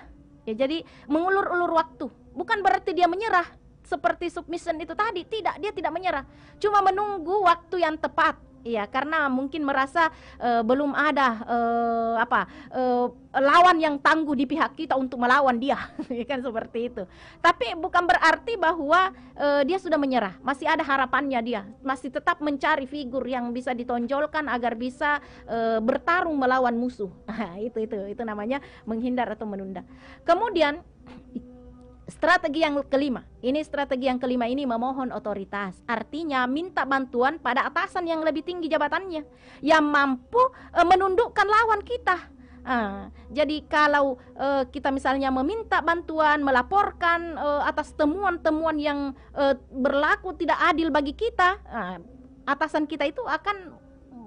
Ya, jadi mengulur-ulur waktu. Bukan berarti dia menyerah seperti submission itu tadi, tidak, dia tidak menyerah. Cuma menunggu waktu yang tepat. Iya, karena mungkin merasa belum ada lawan yang tangguh di pihak kita untuk melawan dia, kan seperti itu. Tapi bukan berarti bahwa dia sudah menyerah. Masih ada harapannya dia, masih tetap mencari figur yang bisa ditonjolkan agar bisa bertarung melawan musuh. Itu namanya menghindar atau menunda. Kemudian strategi yang kelima, ini memohon otoritas. Artinya minta bantuan pada atasan yang lebih tinggi jabatannya, yang mampu menundukkan lawan kita. Jadi kalau kita misalnya meminta bantuan, melaporkan atas temuan-temuan yang berlaku tidak adil bagi kita, atasan kita itu akan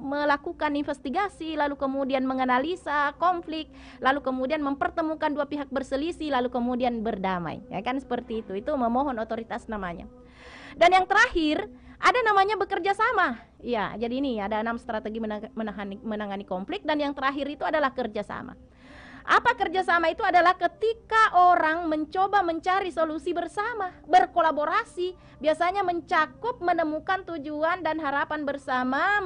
melakukan investigasi, lalu kemudian menganalisa konflik, lalu kemudian mempertemukan dua pihak berselisih, lalu kemudian berdamai, ya kan, seperti itu. Itu memohon otoritas namanya. Dan yang terakhir ada namanya bekerja sama. Ya, jadi ini ada 6 strategi menangani konflik, dan yang terakhir itu adalah kerjasama. Apa kerjasama itu? Adalah ketika orang mencoba mencari solusi bersama, berkolaborasi, biasanya mencakup menemukan tujuan dan harapan bersama,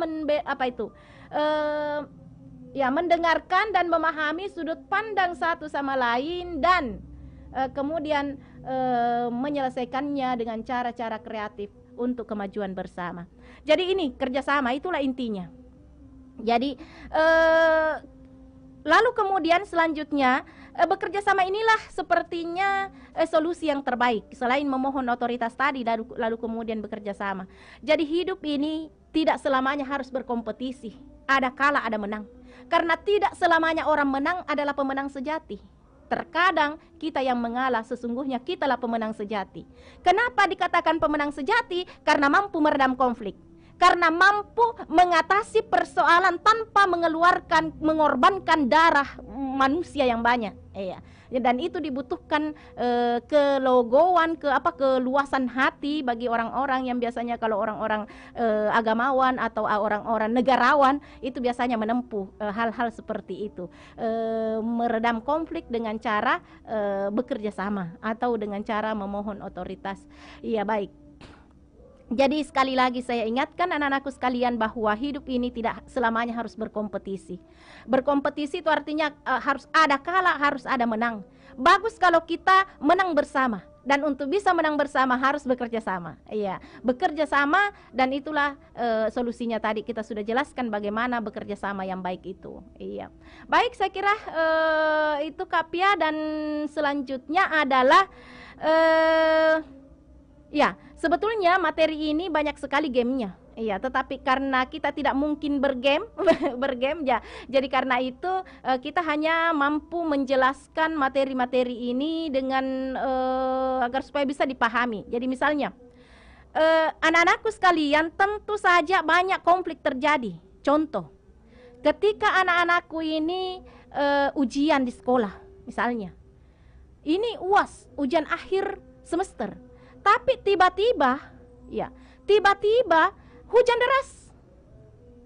mendengarkan dan memahami sudut pandang satu sama lain, dan kemudian menyelesaikannya dengan cara-cara kreatif untuk kemajuan bersama. Jadi ini kerjasama, itulah intinya. Jadi lalu kemudian selanjutnya bekerja sama inilah sepertinya solusi yang terbaik selain memohon otoritas tadi, lalu kemudian bekerja sama. Jadi hidup ini tidak selamanya harus berkompetisi. Ada kala ada menang. Karena tidak selamanya orang menang adalah pemenang sejati. Terkadang kita yang mengalah, sesungguhnya kitalah pemenang sejati. Kenapa dikatakan pemenang sejati? Karena mampu meredam konflik. Karena mampu mengatasi persoalan tanpa mengorbankan darah manusia yang banyak. Dan itu dibutuhkan kelogoan, keluasan hati bagi orang-orang yang biasanya kalau orang-orang agamawan atau orang-orang negarawan itu biasanya menempuh hal-hal seperti itu. Meredam konflik dengan cara bekerja sama atau dengan cara memohon otoritas. Iya, baik. Jadi sekali lagi saya ingatkan anak-anakku sekalian bahwa hidup ini tidak selamanya harus berkompetisi. Berkompetisi itu artinya harus ada kalah, harus ada menang. Bagus kalau kita menang bersama, dan untuk bisa menang bersama harus bekerja sama. Iya, bekerja sama, dan itulah solusinya tadi kita sudah jelaskan bagaimana bekerja sama yang baik itu. Iya. Baik, saya kira itu Kapia, dan selanjutnya adalah sebetulnya materi ini banyak sekali gamenya. Iya, tetapi karena kita tidak mungkin bergame ya. Jadi karena itu kita hanya mampu menjelaskan materi-materi ini dengan agar supaya bisa dipahami. Jadi misalnya anak-anakku sekalian, tentu saja banyak konflik terjadi. Contoh, ketika anak-anakku ini ujian di sekolah misalnya. Ini UAS, ujian akhir semester. Tapi tiba-tiba hujan deras.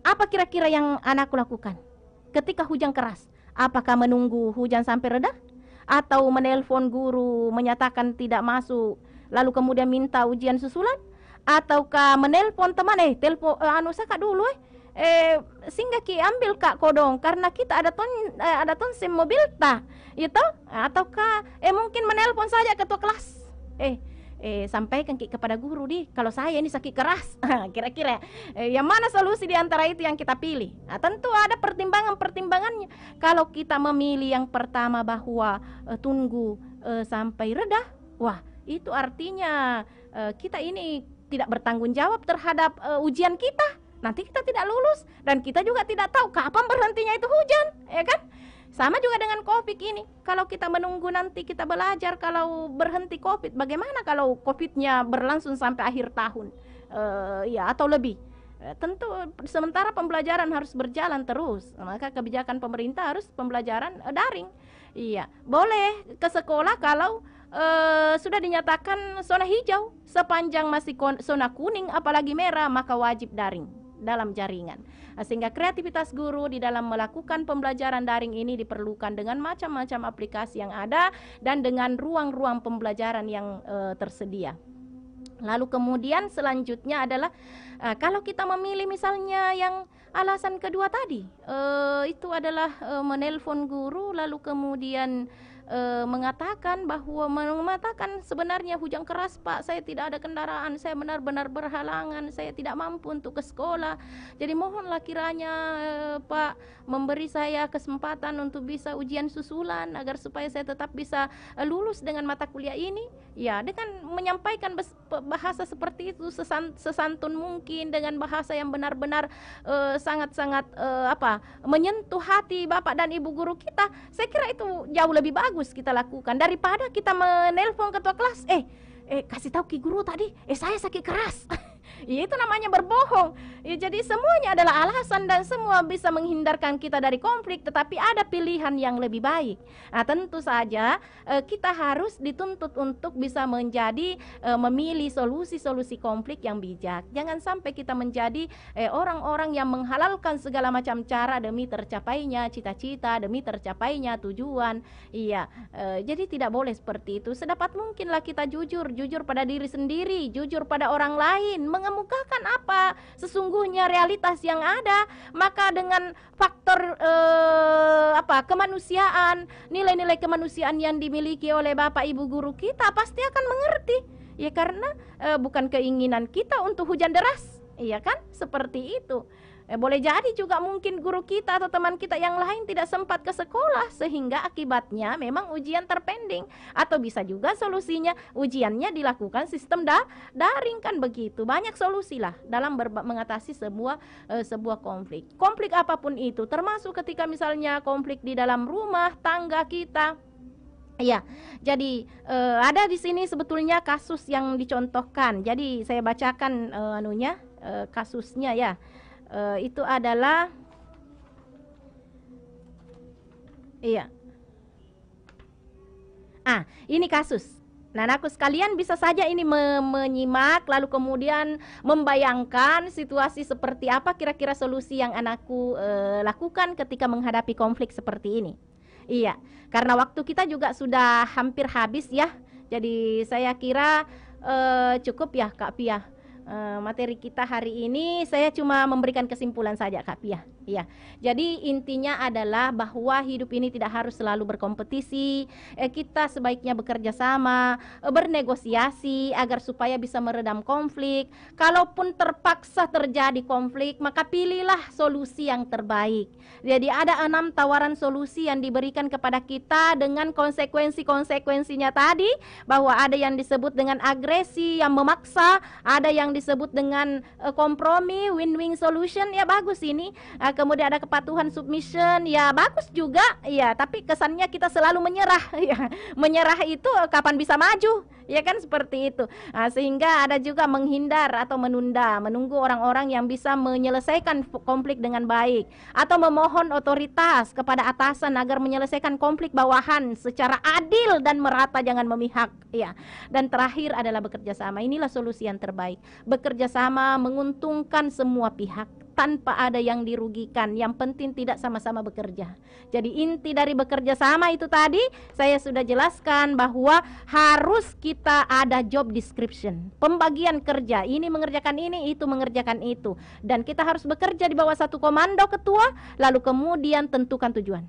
Apa kira-kira yang anakku lakukan ketika hujan keras? Apakah menunggu hujan sampai reda? atau menelpon guru menyatakan tidak masuk lalu kemudian minta ujian susulan, ataukah menelpon teman telepon saya kak dulu sehingga ki ambil kak kodong karena kita ada ton sim mobil itu, ataukah mungkin menelpon saja ketua kelas sampaikan kepada guru kalau saya ini sakit keras. Kira-kira yang mana solusi di antara itu yang kita pilih? Nah, tentu ada pertimbangannya. Kalau kita memilih yang pertama bahwa tunggu sampai reda, wah itu artinya kita ini tidak bertanggung jawab terhadap ujian kita. Nanti kita tidak lulus dan kita juga tidak tahu kapan berhentinya itu hujan, ya kan? Sama juga dengan COVID ini. Kalau kita menunggu nanti kita belajar kalau berhenti COVID, bagaimana kalau COVID-nya berlangsung sampai akhir tahun? Ya atau lebih. Tentu sementara pembelajaran harus berjalan terus. Maka kebijakan pemerintah harus pembelajaran daring. Iya, boleh ke sekolah kalau sudah dinyatakan zona hijau. Sepanjang masih zona kuning apalagi merah maka wajib daring dalam jaringan. Sehingga kreativitas guru di dalam melakukan pembelajaran daring ini diperlukan dengan macam-macam aplikasi yang ada dan dengan ruang-ruang pembelajaran yang tersedia. Lalu kemudian selanjutnya adalah kalau kita memilih misalnya yang alasan kedua tadi, itu adalah menelpon guru lalu kemudian mengatakan sebenarnya hujan keras Pak, saya tidak ada kendaraan, saya benar-benar berhalangan, saya tidak mampu untuk ke sekolah, jadi mohonlah kiranya Pak memberi saya kesempatan untuk bisa ujian susulan agar supaya saya tetap bisa lulus dengan mata kuliah ini. Ya, dengan menyampaikan bahasa seperti itu sesantun mungkin, dengan bahasa yang benar-benar sangat-sangat menyentuh hati Bapak dan Ibu guru kita, saya kira itu jauh lebih bagus kita lakukan daripada kita menelpon ketua kelas, kasih tahu ki guru tadi, saya sakit keras. Ya itu namanya berbohong. Ya, jadi semuanya adalah alasan dan semua bisa menghindarkan kita dari konflik, tetapi ada pilihan yang lebih baik. Nah, tentu saja kita harus dituntut untuk bisa menjadi memilih solusi-solusi konflik yang bijak. Jangan sampai kita menjadi orang-orang yang menghalalkan segala macam cara demi tercapainya cita-cita, demi tercapainya tujuan. Iya, jadi tidak boleh seperti itu. Sedapat mungkinlah kita jujur pada diri sendiri, jujur pada orang lain, mengemukakan apa sesungguhnya realitas yang ada. Maka dengan faktor kemanusiaan, nilai-nilai kemanusiaan yang dimiliki oleh Bapak Ibu guru kita pasti akan mengerti. Ya karena bukan keinginan kita untuk hujan deras, iya kan? Seperti itu. Boleh jadi juga mungkin guru kita atau teman kita yang lain tidak sempat ke sekolah sehingga akibatnya memang ujian terpending, atau bisa juga solusinya ujiannya dilakukan sistem daring, kan begitu. Banyak solusi lah dalam mengatasi sebuah konflik apapun itu, termasuk ketika misalnya konflik di dalam rumah tangga kita. Ya, jadi ada di sini sebetulnya kasus yang dicontohkan. Jadi saya bacakan kasusnya ya. Itu adalah ini kasus. Nah, anakku sekalian bisa saja ini menyimak lalu kemudian membayangkan situasi seperti apa kira-kira solusi yang anakku lakukan ketika menghadapi konflik seperti ini. Iya, karena waktu kita juga sudah hampir habis ya. Jadi saya kira cukup ya Kak Pia. Materi kita hari ini saya cuma memberikan kesimpulan saja Kak Pia. Iya. Jadi intinya adalah bahwa hidup ini tidak harus selalu berkompetisi. Kita sebaiknya bekerja sama, bernegosiasi agar supaya bisa meredam konflik. Kalaupun terpaksa terjadi konflik, maka pilihlah solusi yang terbaik. Jadi ada 6 tawaran solusi yang diberikan kepada kita dengan konsekuensi-konsekuensinya tadi, bahwa ada yang disebut dengan agresi yang memaksa, ada yang disebut dengan kompromi, win-win solution, ya bagus ini. Kemudian ada kepatuhan, submission, ya bagus juga, ya. Tapi kesannya kita selalu menyerah, ya. Menyerah itu kapan bisa maju, ya kan seperti itu. Sehingga ada juga menghindar atau menunda, menunggu orang-orang yang bisa menyelesaikan konflik dengan baik, atau memohon otoritas kepada atasan agar menyelesaikan konflik bawahan secara adil dan merata, jangan memihak, ya. Dan terakhir adalah bekerja sama. Inilah solusi yang terbaik. Bekerja sama menguntungkan semua pihak. tanpa ada yang dirugikan. Yang penting tidak sama-sama bekerja. Jadi inti dari bekerja sama itu tadi saya sudah jelaskan bahwa harus kita ada job description, pembagian kerja, ini mengerjakan ini, itu mengerjakan itu, dan kita harus bekerja di bawah satu komando ketua. Lalu kemudian tentukan tujuan.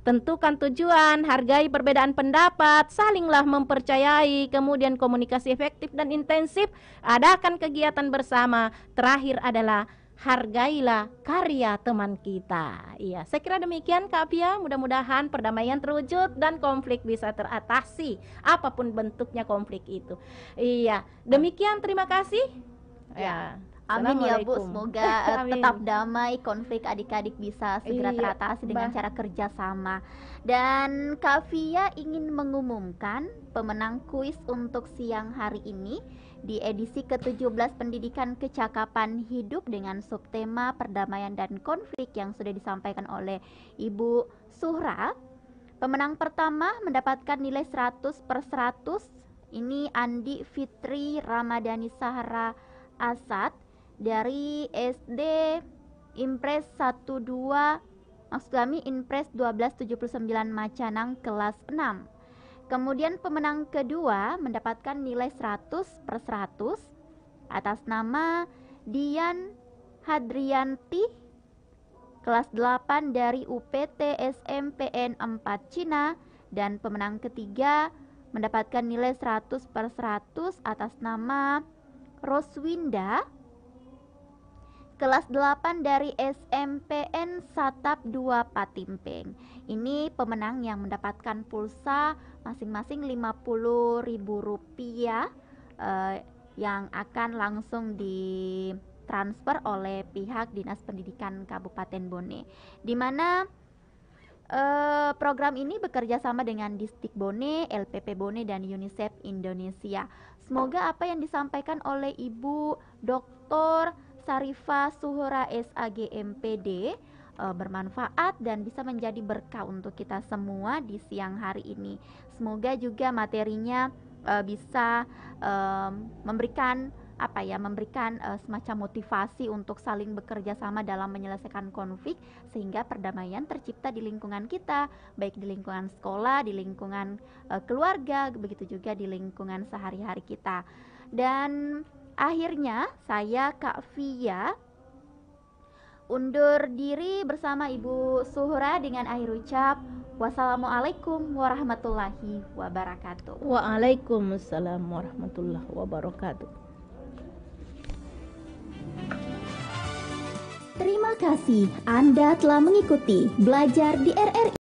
Tentukan tujuan, hargai perbedaan pendapat, salinglah mempercayai, kemudian komunikasi efektif dan intensif, adakan kegiatan bersama. Terakhir adalah hargailah karya teman kita. Iya, saya kira demikian Kak Pia. Mudah-mudahan perdamaian terwujud dan konflik bisa teratasi, apapun bentuknya konflik itu. Iya, demikian, terima kasih. Ya. Amin ya Bu, semoga Amin. tetap damai, konflik adik-adik bisa segera teratasi dengan cara kerjasama. Dan Kak Fia ingin mengumumkan pemenang kuis untuk siang hari ini di edisi ke-17 Pendidikan Kecakapan Hidup dengan subtema perdamaian dan konflik yang sudah disampaikan oleh Ibu Suhra. Pemenang pertama mendapatkan nilai 100/100. Ini Andi Fitri Ramadhani Sahara Asad dari SD Impres 12, maksud kami Impres 1279 Macanang kelas 6. Kemudian pemenang kedua mendapatkan nilai 100/100 atas nama Dian Hadrianti kelas 8 dari UPT SMPN 4 Cina, dan pemenang ketiga mendapatkan nilai 100/100 atas nama Roswinda kelas 8 dari SMPN Satap 2 Patimpeng. Ini pemenang yang mendapatkan pulsa masing-masing Rp50.000 yang akan langsung ditransfer oleh pihak Dinas Pendidikan Kabupaten Bone, di mana program ini bekerja sama dengan Distrik Bone, LPP Bone, dan UNICEF Indonesia. Semoga apa yang disampaikan oleh Ibu Dr. Sarifah Suhra SAG MPD bermanfaat dan bisa menjadi berkah untuk kita semua di siang hari ini. Semoga juga materinya bisa memberikan semacam motivasi untuk saling bekerja sama dalam menyelesaikan konflik, sehingga perdamaian tercipta di lingkungan kita, baik di lingkungan sekolah, di lingkungan keluarga, begitu juga di lingkungan sehari-hari kita. Dan akhirnya saya Kak Fia undur diri bersama Ibu Suhra dengan akhir ucap wassalamualaikum warahmatullahi wabarakatuh. Waalaikumsalam warahmatullahi wabarakatuh. Terima kasih Anda telah mengikuti Belajar di RRI.